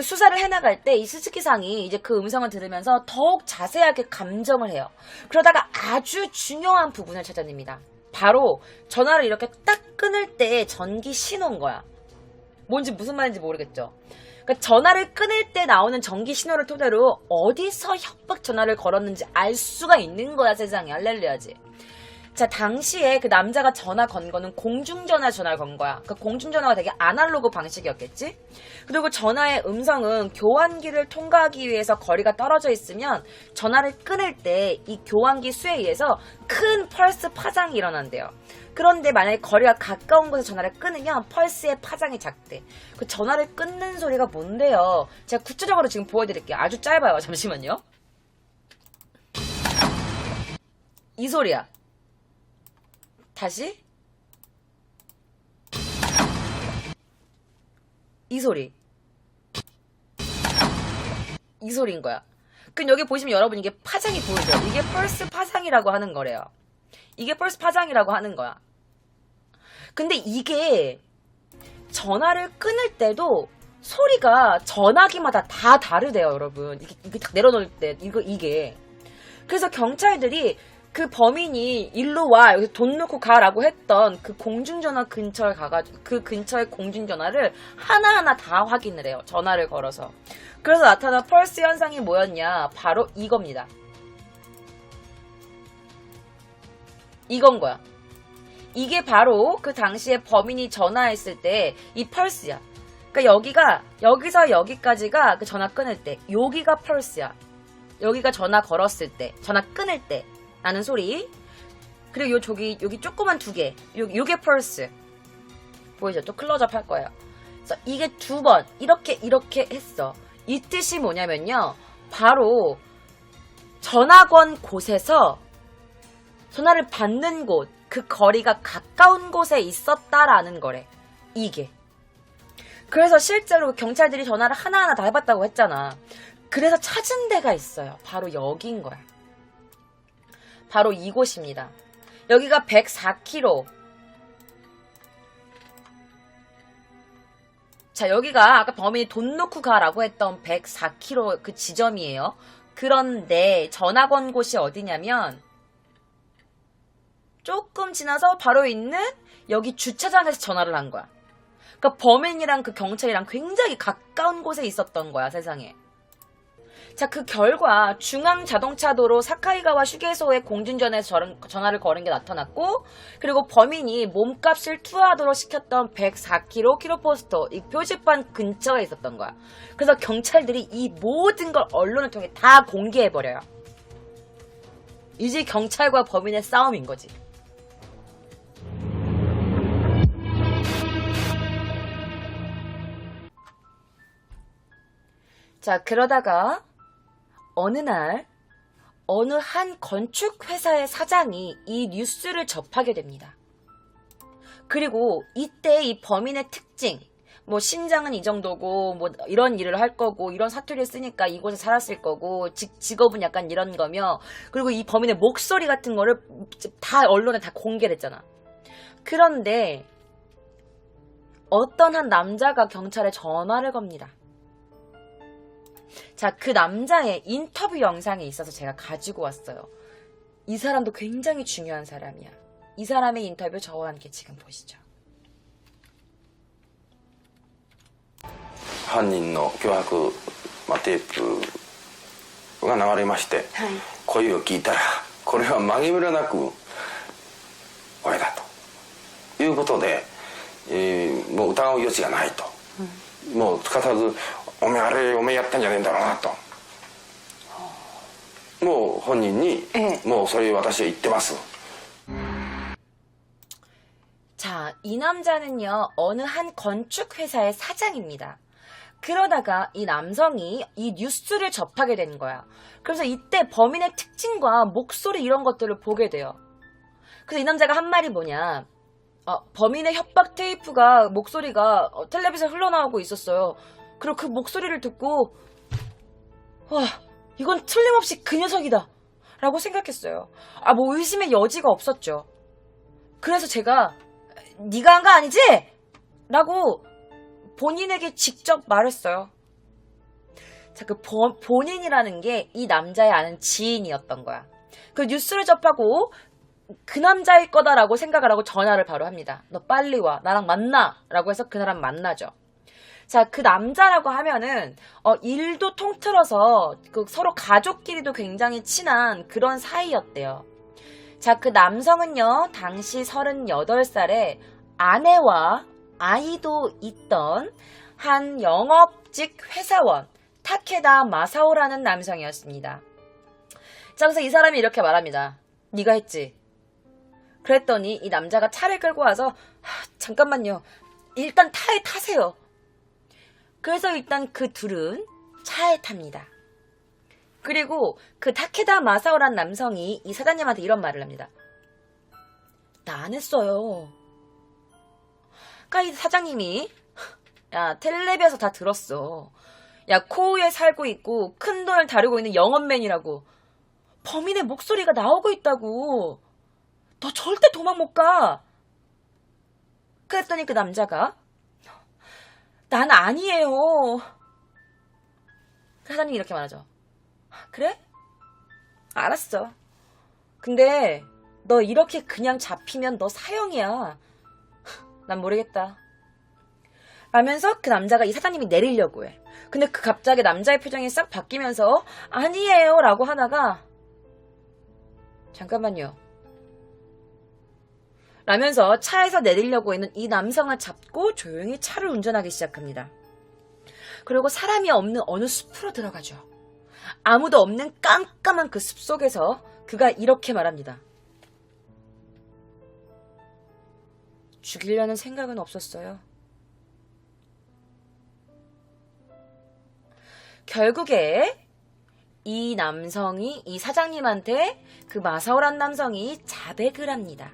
수사를 해나갈 때 이 스즈키상이 이제 그 음성을 들으면서 더욱 자세하게 감정을 해요. 그러다가 아주 중요한 부분을 찾아냅니다. 바로 전화를 이렇게 딱 끊을 때 전기 신호인 거야. 뭔지 무슨 말인지 모르겠죠. 그러니까 전화를 끊을 때 나오는 전기 신호를 토대로 어디서 협박 전화를 걸었는지 알 수가 있는 거야, 세상에. 할렐루야지. 자, 당시에 그 남자가 전화 건 거는 공중전화 전화를 건 거야. 그 공중전화가 되게 아날로그 방식이었겠지? 그리고 전화의 음성은 교환기를 통과하기 위해서 거리가 떨어져 있으면 전화를 끊을 때 이 교환기 수에 의해서 큰 펄스 파장이 일어난대요. 그런데 만약에 거리가 가까운 곳에 전화를 끊으면 펄스의 파장이 작대. 그 전화를 끊는 소리가 뭔데요? 제가 구체적으로 지금 보여드릴게요. 아주 짧아요. 잠시만요. 이 소리야. 다시 이 소리 이 소리인 거야. 그럼 여기 보시면 여러분 이게 파장이 보이죠? 이게 펄스 파장이라고 하는 거래요. 이게 펄스 파장이라고 하는 거야. 근데 이게 전화를 끊을 때도 소리가 전화기마다 다 다르대요, 여러분. 이게 딱 내려놓을 때 이게 그래서 경찰들이 그 범인이 일로 와 여기서 돈 놓고 가라고 했던 그 공중전화 근처에 가가지고 그 근처의 공중전화를 하나하나 다 확인을 해요. 전화를 걸어서. 그래서 나타난 펄스 현상이 뭐였냐? 바로 이겁니다. 이건 거야. 이게 바로 그 당시에 범인이 전화했을 때 이 펄스야. 그러니까 여기서 여기까지가 그 전화 끊을 때, 여기가 펄스야. 여기가 전화 걸었을 때, 전화 끊을 때 나는 소리. 그리고 여기 조그만 두 개. 요게 펄스. 보이죠? 또 클로즈업 할 거예요. 그래서 이게 두 번 이렇게 했어. 이 뜻이 뭐냐면요. 바로 전화 건 곳에서 전화를 받는 곳, 그 거리가 가까운 곳에 있었다라는 거래. 이게. 그래서 실제로 경찰들이 전화를 하나하나 다 해봤다고 했잖아. 그래서 찾은 데가 있어요. 바로 여기인 거야. 바로 이곳입니다. 여기가 104km. 자, 여기가 아까 범인이 돈 놓고 가라고 했던 104km 그 지점이에요. 그런데 전화 건 곳이 어디냐면 조금 지나서 바로 있는 여기 주차장에서 전화를 한 거야. 그러니까 범인이랑 그 경찰이랑 굉장히 가까운 곳에 있었던 거야, 세상에. 자, 그 결과 중앙자동차도로 사카이가와 휴게소의 공중전화에서 전화를 걸은 게 나타났고, 그리고 범인이 몸값을 투하하도록 시켰던 104km 킬로포스터 이 표지판 근처에 있었던 거야. 그래서 경찰들이 이 모든 걸 언론을 통해 다 공개해버려요. 이제 경찰과 범인의 싸움인 거지. 자, 그러다가 어느 날 어느 한 건축회사의 사장이 이 뉴스를 접하게 됩니다. 그리고 이때 이 범인의 특징, 뭐 신장은 이 정도고 뭐 이런 일을 할 거고 이런 사투리를 쓰니까 이곳에 살았을 거고 직업은 약간 이런 거며, 그리고 이 범인의 목소리 같은 거를 다 언론에 다 공개를 했잖아. 그런데 어떤 한 남자가 경찰에 전화를 겁니다. 자, 그 남자의 인터뷰 영상이 있어서 제가 가지고 왔어요. 이 사람도 굉장히 중요한 사람이야. 이 사람의 인터뷰 저와 함께 지금 보시죠. 犯人の脅迫、テープが流れまして、声を聞いたらこれは紛れなく俺だということで、もう疑う余地がないと、もうすかさずおめえあれおめえやったんじゃねえんだろうなと、もう本人に、もうそれ私は言ってます。 자, 이 남자는요, 어느 한 건축회사의 사장입니다. 그러다가 이 남성이 이 뉴스를 접하게 된 거야. 그래서 이때 범인의 특징과 목소리 이런 것들을 보게 돼요. 그래서 이 남자가 한 말이 뭐냐. 범인의 협박 테이프가 목소리가 텔레비전에 흘러나오고 있었어요. 그리고 그 목소리를 듣고 와, 이건 틀림없이 그 녀석이다 라고 생각했어요. 뭐 의심의 여지가 없었죠. 그래서 제가 네가 한 거 아니지? 라고 본인에게 직접 말했어요. 자, 그 본인이라는 게 이 남자의 아는 지인이었던 거야. 그 뉴스를 접하고 그 남자일 거다라고 생각을 하고 전화를 바로 합니다. 너 빨리 와. 나랑 만나. 라고 해서 그 사람 만나죠. 자, 그 남자라고 하면은 일도 통틀어서 서로 가족끼리도 굉장히 친한 그런 사이였대요. 자, 그 남성은요, 당시 38살에 아내와 아이도 있던 한 영업직 회사원 타케다 마사오라는 남성이었습니다. 자, 그래서 이 사람이 이렇게 말합니다. 네가 했지? 그랬더니 이 남자가 차를 끌고 와서 잠깐만요. 일단 차에 타세요. 그래서 일단 그 둘은 차에 탑니다. 그리고 그 타케다 마사오란 남성이 이 사장님한테 이런 말을 합니다. 나 안 했어요. 그러니까 이 사장님이 야, 텔레비에서 다 들었어. 야, 코우에 살고 있고 큰 돈을 다루고 있는 영업맨이라고. 범인의 목소리가 나오고 있다고. 너 절대 도망 못 가. 그랬더니 그 남자가 난 아니에요. 그 사장님이 이렇게 말하죠. 그래? 알았어. 근데 너 이렇게 그냥 잡히면 너 사형이야. 난 모르겠다. 라면서 그 남자가 이 사장님이 내리려고 해. 근데 그 갑자기 남자의 표정이 싹 바뀌면서 아니에요 라고 하다가 잠깐만요. 라면서 차에서 내리려고 있는 이 남성을 잡고 조용히 차를 운전하기 시작합니다. 그리고 사람이 없는 어느 숲으로 들어가죠. 아무도 없는 깜깜한 그 숲속에서 그가 이렇게 말합니다. 죽이려는 생각은 없었어요. 결국에 이 남성이 이 사장님한테 그 마사오란 남성이 자백을 합니다.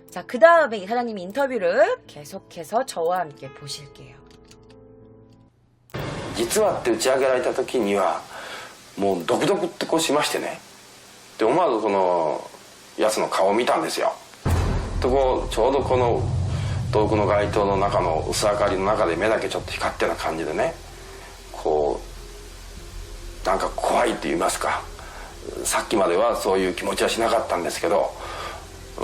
자, 그 다음에 이 사장님이 인터뷰를 계속해서 저와 함께 보실게요. 実はって打ち上げられた時にはもうドクドクってこうしましてね、で思わずこのやつの顔を見たんですよ。とちょうどこの遠くの街灯の中の薄明かりの中で目だけちょっと光ってるような感じでね、こうなんか怖いって言いますか、さっきまではそういう気持ちはしなかったんですけど、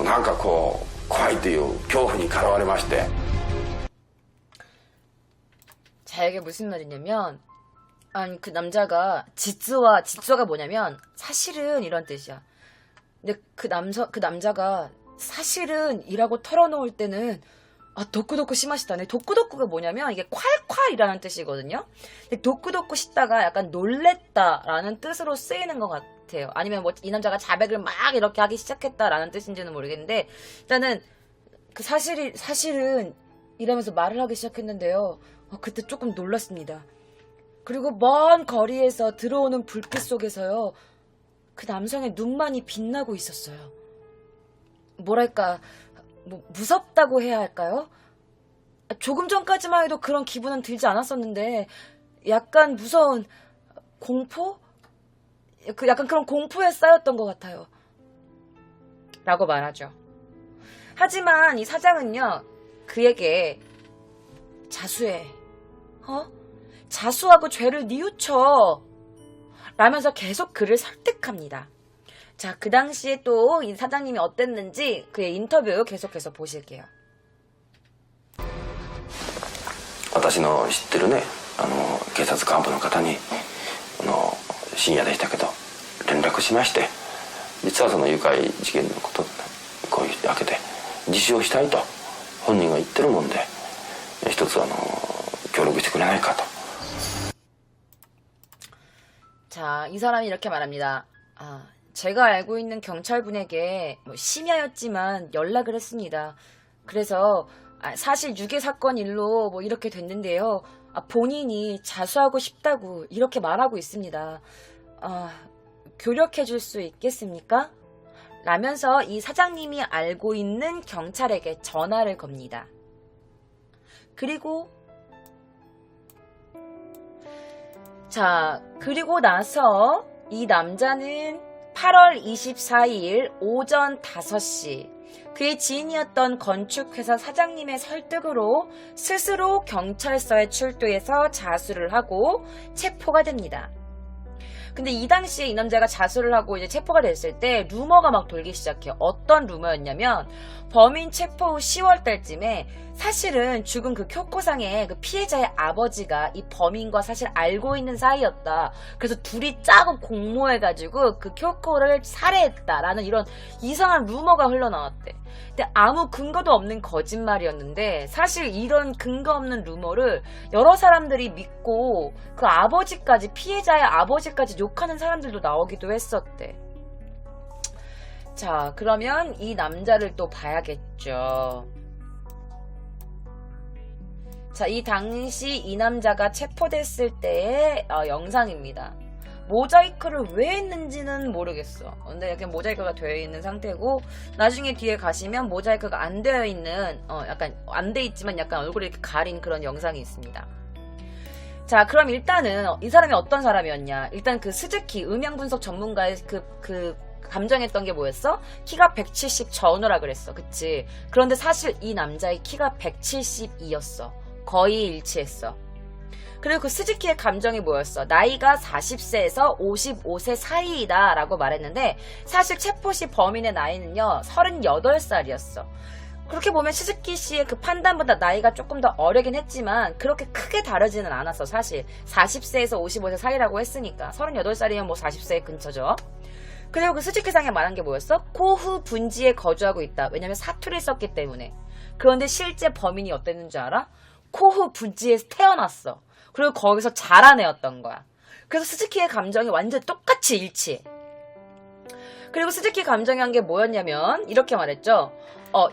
なんかこう怖いという恐怖に駆られまして。 자, 이게 무슨 말이냐면, 아니, 그 남자가, 지츠가 뭐냐면, 사실은 이런 뜻이야. 근데 그 남자가, 사실은 이라고 털어놓을 때는, 도쿠도쿠 시마시다네. 도쿠도쿠가 뭐냐면, 이게 콸콸이라는 뜻이거든요? 근데 도쿠도쿠 시다가 약간 놀랬다라는 뜻으로 쓰이는 것 같아요. 아니면 뭐, 이 남자가 자백을 막 이렇게 하기 시작했다라는 뜻인지는 모르겠는데, 일단은, 그 사실은, 이러면서 말을 하기 시작했는데요. 그때 조금 놀랐습니다. 그리고 먼 거리에서 들어오는 불빛 속에서요, 그 남성의 눈만이 빛나고 있었어요. 뭐랄까, 무섭다고 해야 할까요? 조금 전까지만 해도 그런 기분은 들지 않았었는데, 약간 무서운 공포? 약간 그런 공포에 쌓였던 것 같아요. 라고 말하죠. 하지만 이 사장은요, 그에게 자수해. 자수하고 죄를 뉘우쳐. 라면서 계속 그를 설득합니다. 자, 그 당시에 또 이 사장님이 어땠는지 그의 인터뷰 계속해서 보실게요. 私の知ってるね警察幹部の方に深夜でしたけど連絡しまして、実はその誘拐事件のことこういう開けて自首をしたいと本人が言ってるもんで、一つ協力してくれないかと。 자, 이 사람이 이렇게 말합니다. 제가 알고 있는 경찰분에게 심야였지만 연락을 했습니다. 그래서 사실 유괴 사건 일로 이렇게 됐는데요. 본인이 자수하고 싶다고 이렇게 말하고 있습니다. 교력해 줄 수 있겠습니까? 라면서 이 사장님이 알고 있는 경찰에게 전화를 겁니다. 그리고 나서 이 남자는 8월 24일 오전 5시 그의 지인이었던 건축회사 사장님의 설득으로 스스로 경찰서에 출두해서 자수를 하고 체포가 됩니다. 근데 이 당시에 이 남자가 자수를 하고 이제 체포가 됐을 때 루머가 막 돌기 시작해요. 어떤 루머였냐면 범인 체포 후 10월 달쯤에 사실은 죽은 그 쿄코상의 그 피해자의 아버지가 이 범인과 사실 알고 있는 사이였다. 그래서 둘이 짜고 공모해가지고 그 쿄코를 살해했다라는 이런 이상한 루머가 흘러나왔대. 근데 아무 근거도 없는 거짓말이었는데 사실 이런 근거 없는 루머를 여러 사람들이 믿고 그 아버지까지, 피해자의 아버지까지 욕하는 사람들도 나오기도 했었대. 자, 그러면 이 남자를 또 봐야겠죠. 자, 이 당시 이 남자가 체포됐을 때의 영상입니다. 모자이크를 왜 했는지는 모르겠어. 근데 이렇게 모자이크가 되어 있는 상태고, 나중에 뒤에 가시면 모자이크가 안 되어 있는, 약간 안 돼 있지만 약간 얼굴이 이렇게 가린 그런 영상이 있습니다. 자, 그럼 일단은 이 사람이 어떤 사람이었냐? 일단 그 스즈키 음향 분석 전문가의 그 감정했던 게 뭐였어? 키가 170 전후라 그랬어. 그치? 그런데 사실 이 남자의 키가 172였어. 거의 일치했어. 그리고 그 스즈키의 감정이 뭐였어? 나이가 40세에서 55세 사이이다 라고 말했는데 사실 체포 시 범인의 나이는요 38살이었어. 그렇게 보면 스즈키 씨의 그 판단보다 나이가 조금 더 어리긴 했지만 그렇게 크게 다르지는 않았어. 사실 40세에서 55세 사이라고 했으니까 38살이면 뭐 40세 근처죠. 그리고 그 스즈키 상에 말한 게 뭐였어? 코후 분지에 거주하고 있다. 왜냐면 사투를 썼기 때문에. 그런데 실제 범인이 어땠는 줄 알아? 코후 분지에서 태어났어. 그리고 거기서 자란 애였던 거야. 그래서 스즈키의 감정이 완전 똑같이 일치해. 그리고 스즈키 감정이 한 게 뭐였냐면 이렇게 말했죠.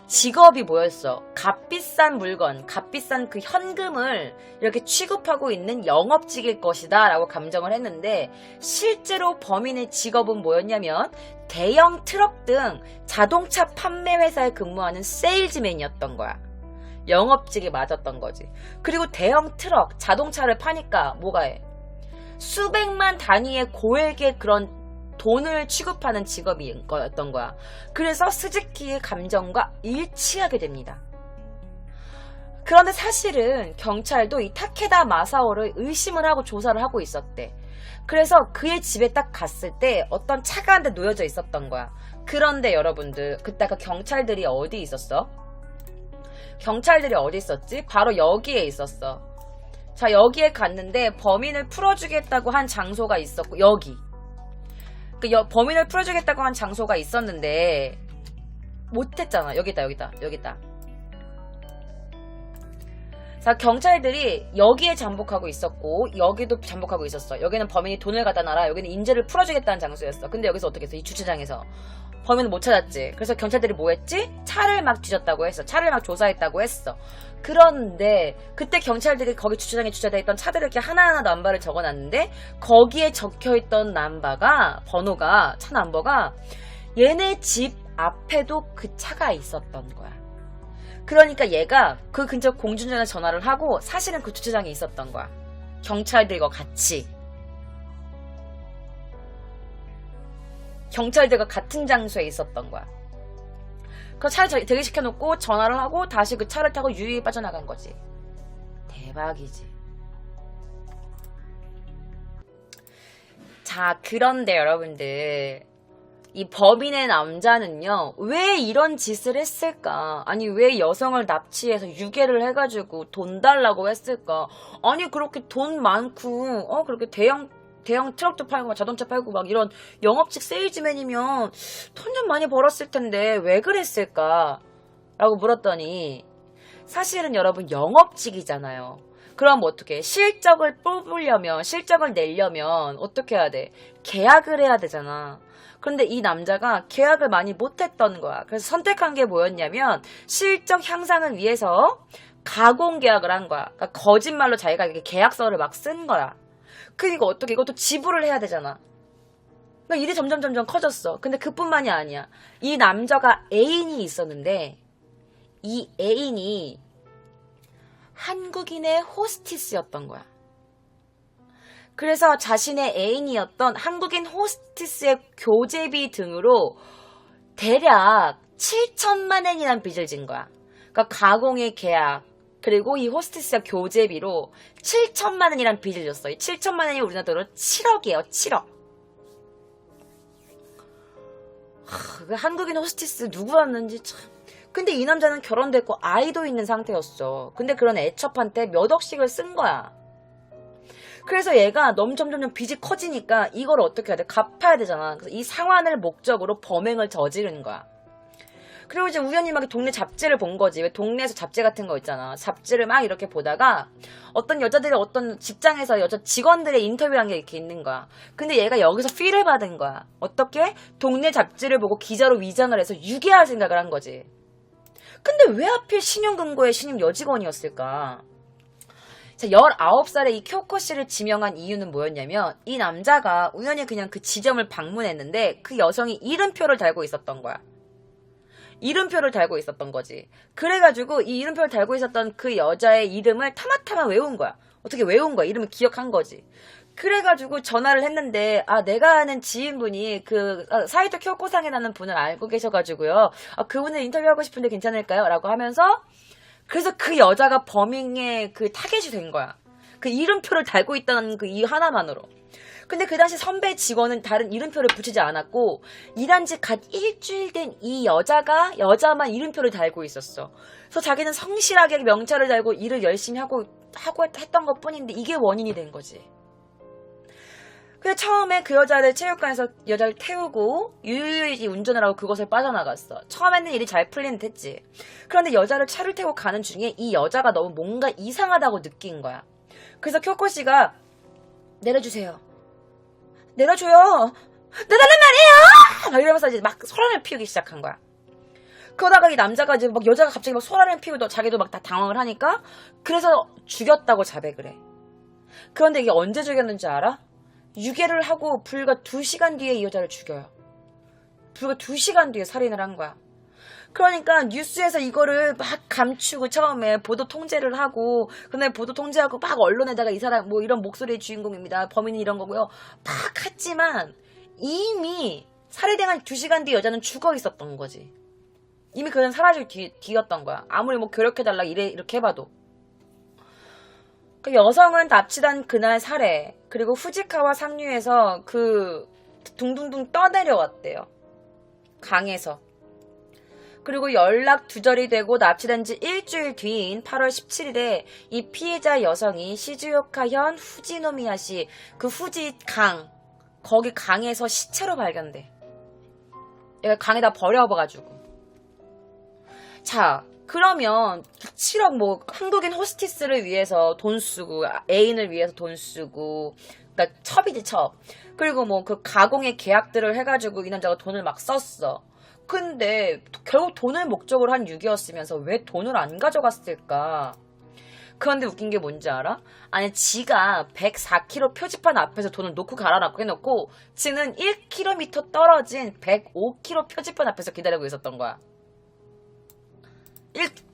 직업이 뭐였어? 값비싼 물건, 값비싼 그 현금을 이렇게 취급하고 있는 영업직일 것이다 라고 감정을 했는데 실제로 범인의 직업은 뭐였냐면 대형 트럭 등 자동차 판매 회사에 근무하는 세일즈맨이었던 거야. 영업직이 맞았던 거지. 그리고 대형 트럭, 자동차를 파니까 뭐가 해? 수백만 단위의 고액의 그런 돈을 취급하는 직업이었던 거야. 그래서 스즈키의 감정과 일치하게 됩니다. 그런데 사실은 경찰도 이 타케다 마사오를 의심을 하고 조사를 하고 있었대. 그래서 그의 집에 딱 갔을 때 어떤 차가 한 대 놓여져 있었던 거야. 그런데 여러분들, 그때 아까 경찰들이 어디 있었어? 경찰들이 어디 있었지? 바로 여기에 있었어. 자, 여기에 갔는데 범인을 풀어주겠다고 한 장소가 있었고, 여기. 범인을 풀어주겠다고 한 장소가 있었는데 못했잖아. 여기다. 자, 경찰들이 여기에 잠복하고 있었고 여기도 잠복하고 있었어. 여기는 범인이 돈을 갖다 놔라, 여기는 인재를 풀어주겠다는 장소였어. 근데 여기서 어떻게 했어? 이 주차장에서 범인을 못 찾았지. 그래서 경찰들이 뭐 했지? 차를 막 뒤졌다고 했어. 차를 막 조사했다고 했어. 그런데 그때 경찰들이 거기 주차장에 주차되어 있던 차들을 이렇게 하나하나 넘버를 적어놨는데 거기에 적혀있던 번호가 차 넘버가 얘네 집 앞에도 그 차가 있었던 거야. 그러니까 얘가 그 근처 공중전화 전화를 하고 사실은 그 주차장에 있었던 거야. 경찰들과 같이. 경찰들과 같은 장소에 있었던 거야. 그 차를 대기시켜놓고 전화를 하고 다시 그 차를 타고 유유히 빠져나간 거지. 대박이지. 자, 그런데 여러분들, 이 범인의 남자는요, 왜 이런 짓을 했을까? 아니, 왜 여성을 납치해서 유괴를 해가지고 돈 달라고 했을까? 아니, 그렇게 돈 많고, 그렇게 대형 트럭도 팔고, 자동차 팔고, 막 이런 영업직 세일즈맨이면 돈 좀 많이 벌었을 텐데, 왜 그랬을까? 라고 물었더니, 사실은 여러분, 영업직이잖아요. 그럼 어떻게? 실적을 내려면, 어떻게 해야 돼? 계약을 해야 되잖아. 그런데 이 남자가 계약을 많이 못했던 거야. 그래서 선택한 게 뭐였냐면 실적 향상을 위해서 가공 계약을 한 거야. 그러니까 거짓말로 자기가 이렇게 계약서를 막 쓴 거야. 그러니까 어떻게 이것도 지불을 해야 되잖아. 그러니까 일이 점점 커졌어. 근데 그뿐만이 아니야. 이 남자가 애인이 있었는데 이 애인이 한국인의 호스티스였던 거야. 그래서 자신의 애인이었던 한국인 호스티스의 교제비 등으로 대략 7천만 엔이라는 빚을 진 거야. 그러니까 가공의 계약 그리고 이 호스티스의 교제비로 7천만 엔이라는 빚을 졌어. 이 7천만 엔이 우리나라 돈으로 7억이에요. 7억. 그 한국인 호스티스 누구였는지 참. 근데 이 남자는 결혼됐고 아이도 있는 상태였어. 근데 그런 애첩한테 몇 억씩을 쓴 거야. 그래서 얘가 점점 빚이 커지니까 이걸 어떻게 해야 돼? 갚아야 되잖아. 그래서 이 상환을 목적으로 범행을 저지른 거야. 그리고 이제 우연히 막 동네 잡지를 본 거지. 왜 동네에서 잡지 같은 거 있잖아. 잡지를 막 이렇게 보다가 어떤 여자들이 어떤 직장에서 여자 직원들의 인터뷰한 게 이렇게 있는 거야. 근데 얘가 여기서 필을 받은 거야. 어떻게? 동네 잡지를 보고 기자로 위장을 해서 유괴할 생각을 한 거지. 근데 왜 하필 신용금고의 신임 여직원이었을까? 자, 19살의 이 쿄코 씨를 지명한 이유는 뭐였냐면 이 남자가 우연히 그냥 그 지점을 방문했는데 그 여성이 이름표를 달고 있었던 거야. 이름표를 달고 있었던 거지. 그래가지고 이 이름표를 달고 있었던 그 여자의 이름을 타마타마 외운 거야. 어떻게 외운 거야? 이름을 기억한 거지. 그래가지고 전화를 했는데 내가 아는 지인분이 사이토 쿄코상이라는 분을 알고 계셔가지고요. 그분을 인터뷰하고 싶은데 괜찮을까요? 라고 하면서 그래서 그 여자가 범인의 그 타겟이 된 거야. 그 이름표를 달고 있다는 그 이유 하나만으로. 근데 그 당시 선배 직원은 다른 이름표를 붙이지 않았고 일한 지 갓 일주일 된 이 여자만 이름표를 달고 있었어. 그래서 자기는 성실하게 명찰을 달고 일을 열심히 하고 했던 것 뿐인데 이게 원인이 된 거지. 그래서 처음에 그 여자를 체육관에서 여자를 태우고 유유히 운전을 하고 그곳을 빠져나갔어. 처음에는 일이 잘 풀린 듯 했지. 그런데 여자를 차를 태우고 가는 중에 이 여자가 너무 뭔가 이상하다고 느낀 거야. 그래서 쿄코 씨가 내려주세요. 내려줘요. 내달란 말이에요. 막 이러면서 이제 막 소란을 피우기 시작한 거야. 그러다가 이 남자가 이제 막 여자가 갑자기 막 소란을 피우고 자기도 막 다 당황을 하니까 그래서 죽였다고 자백을 해. 그런데 이게 언제 죽였는지 알아? 유괴를 하고 불과 2시간 뒤에 이 여자를 죽여요. 불과 2시간 뒤에 살인을 한 거야. 그러니까 뉴스에서 이거를 막 감추고 처음에 보도 통제를 하고 그다음에 보도 통제하고 막 언론에다가 이 사람 뭐 이런 목소리의 주인공입니다. 범인은 이런 거고요. 막 했지만 이미 살해당한 2시간 뒤에 여자는 죽어 있었던 거지. 이미 그는 사라질 뒤였던 거야. 아무리 뭐 교력해달라 이렇게 해봐도. 그 여성은 납치단 그날 살해 그리고 후지카와 상류에서 둥둥둥 떠내려왔대요. 강에서. 그리고 연락 두절이 되고 납치된 지 일주일 뒤인 8월 17일에 이 피해자 여성이 시즈오카현 후지노미야시 그 후지 거기 강에서 시체로 발견돼. 얘가 강에다 버려봐가지고. 자, 그러면 7억 뭐 한국인 호스티스를 위해서 돈 쓰고 애인을 위해서 돈 쓰고 그러니까 첩이지 첩. 그리고 뭐 그 가공의 계약들을 해가지고 이 남자가 돈을 막 썼어. 근데 결국 돈을 목적으로 한 6이었으면서 왜 돈을 안 가져갔을까? 그런데 웃긴 게 뭔지 알아? 아니 지가 104km 표지판 앞에서 돈을 놓고 가라라고 해놓고 지는 1km 떨어진 105km 표지판 앞에서 기다리고 있었던 거야.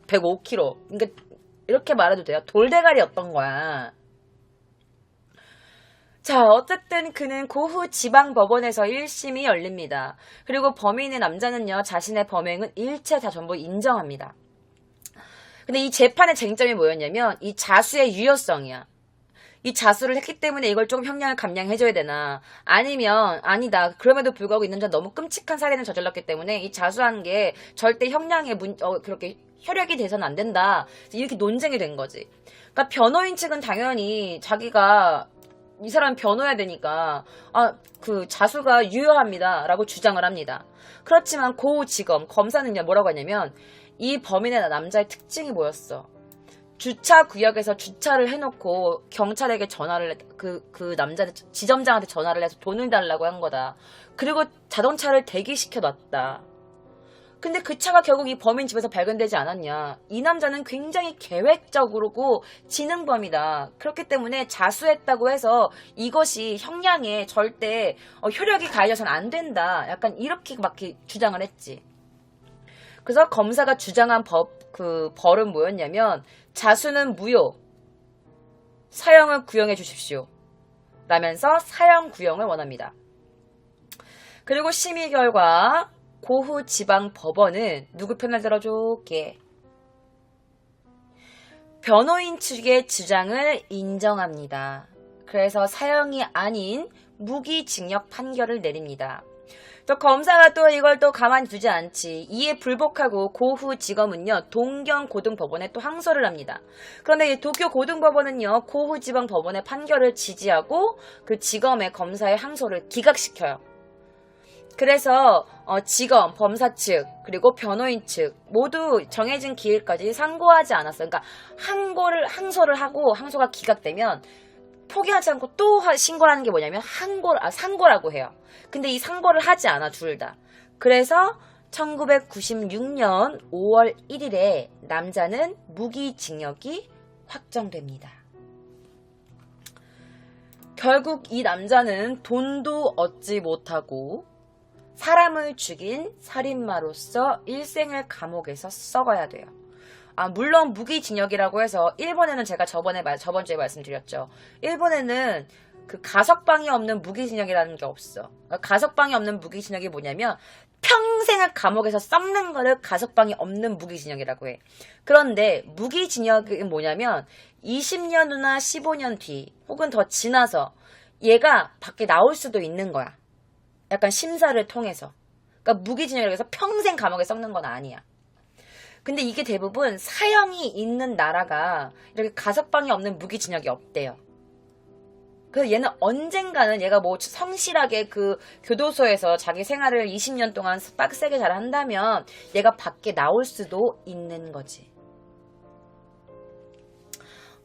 105km. 그러니까 이렇게 말해도 돼요. 돌대가리였던 거야. 자, 어쨌든 그는 고후 지방법원에서 1심이 열립니다. 그리고 범인의 남자는요, 자신의 범행은 일체 다 전부 인정합니다. 근데 이 재판의 쟁점이 뭐였냐면, 이 자수의 유효성이야. 이 자수를 했기 때문에 이걸 조금 형량을 감량해줘야 되나, 아니면 아니다, 그럼에도 불구하고 이 남자 너무 끔찍한 살인을 저질렀기 때문에 이 자수한 게 절대 형량에 그렇게 효력이 돼서는 안 된다, 이렇게 논쟁이 된 거지. 그러니까 변호인 측은 당연히 자기가 이 사람 변호해야 되니까 그 자수가 유효합니다 라고 주장을 합니다. 그렇지만 고지검 검사는요, 뭐라고 하냐면 이 범인의 남자의 특징이 뭐였어? 주차 구역에서 주차를 해놓고 경찰에게 전화를 그 남자 지점장한테 전화를 해서 돈을 달라고 한 거다. 그리고 자동차를 대기시켜 놨다. 근데 그 차가 결국 이 범인 집에서 발견되지 않았냐. 이 남자는 굉장히 계획적으로고 지능범이다. 그렇기 때문에 자수했다고 해서 이것이 형량에 절대 효력이 가해져서는 안 된다. 약간 이렇게 막 주장을 했지. 그래서 검사가 주장한 벌은 뭐였냐면, 자수는 무효, 사형을 구형해 주십시오 라면서 사형 구형을 원합니다. 그리고 심의 결과 고후 지방 법원은 누구 편을 들어줄게? 변호인 측의 주장을 인정합니다. 그래서 사형이 아닌 무기징역 판결을 내립니다. 또 검사가 또 이걸 또 가만히 두지 않지. 이에 불복하고 고후 지검은요, 동경고등법원에 또 항소를 합니다. 그런데 이 도쿄고등법원은요, 고후 지방법원의 판결을 지지하고 그 지검의 검사의 항소를 기각시켜요. 그래서 지검, 범사 측, 그리고 변호인 측 모두 정해진 기일까지 상고하지 않았어요. 그러니까 항소를 하고 항소가 기각되면 포기하지 않고 또 신고를 하는 게 뭐냐면 상고라고 해요. 근데 이 상고를 하지 않아, 둘 다. 그래서 1996년 5월 1일에 남자는 무기징역이 확정됩니다. 결국 이 남자는 돈도 얻지 못하고 사람을 죽인 살인마로서 일생을 감옥에서 썩어야 돼요. 물론 무기징역이라고 해서 일본에는 제가 저번 주에 말씀드렸죠. 일본에는 그 가석방이 없는 무기징역이라는 게 없어. 그러니까 가석방이 없는 무기징역이 뭐냐면 평생을 감옥에서 썩는 거를 가석방이 없는 무기징역이라고 해. 그런데 무기징역이 뭐냐면 20년 후나 15년 뒤 혹은 더 지나서 얘가 밖에 나올 수도 있는 거야. 약간 심사를 통해서. 그러니까 무기징역이라고 해서 평생 감옥에 썩는 건 아니야. 근데 이게 대부분 사형이 있는 나라가 이렇게 가석방이 없는 무기징역이 없대요. 그래서 얘는 언젠가는 얘가 뭐 성실하게 그 교도소에서 자기 생활을 20년 동안 빡세게 잘 한다면 얘가 밖에 나올 수도 있는 거지.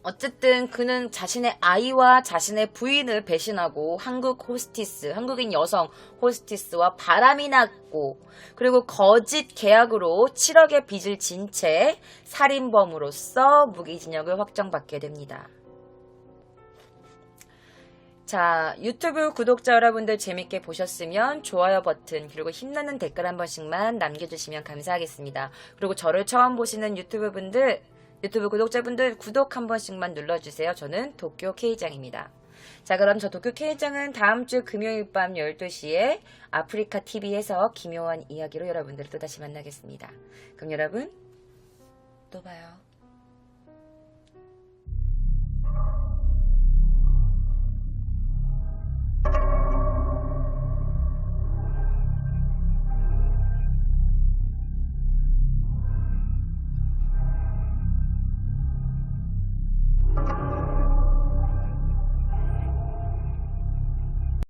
어쨌든 그는 자신의 아이와 자신의 부인을 배신하고 한국인 여성 호스티스와 바람이 났고, 그리고 거짓 계약으로 7억의 빚을 진 채 살인범으로서 무기징역을 확정받게 됩니다. 자, 유튜브 구독자 여러분들 재밌게 보셨으면 좋아요 버튼 그리고 힘나는 댓글 한 번씩만 남겨주시면 감사하겠습니다. 그리고 저를 처음 보시는 유튜브 구독자분들 구독 한 번씩만 눌러주세요. 저는 도쿄 K장입니다. 자, 그럼 저 도쿄 K장은 다음 주 금요일 밤 12시에 아프리카 TV에서 기묘한 이야기로 여러분들을 또 다시 만나겠습니다. 그럼 여러분 또 봐요.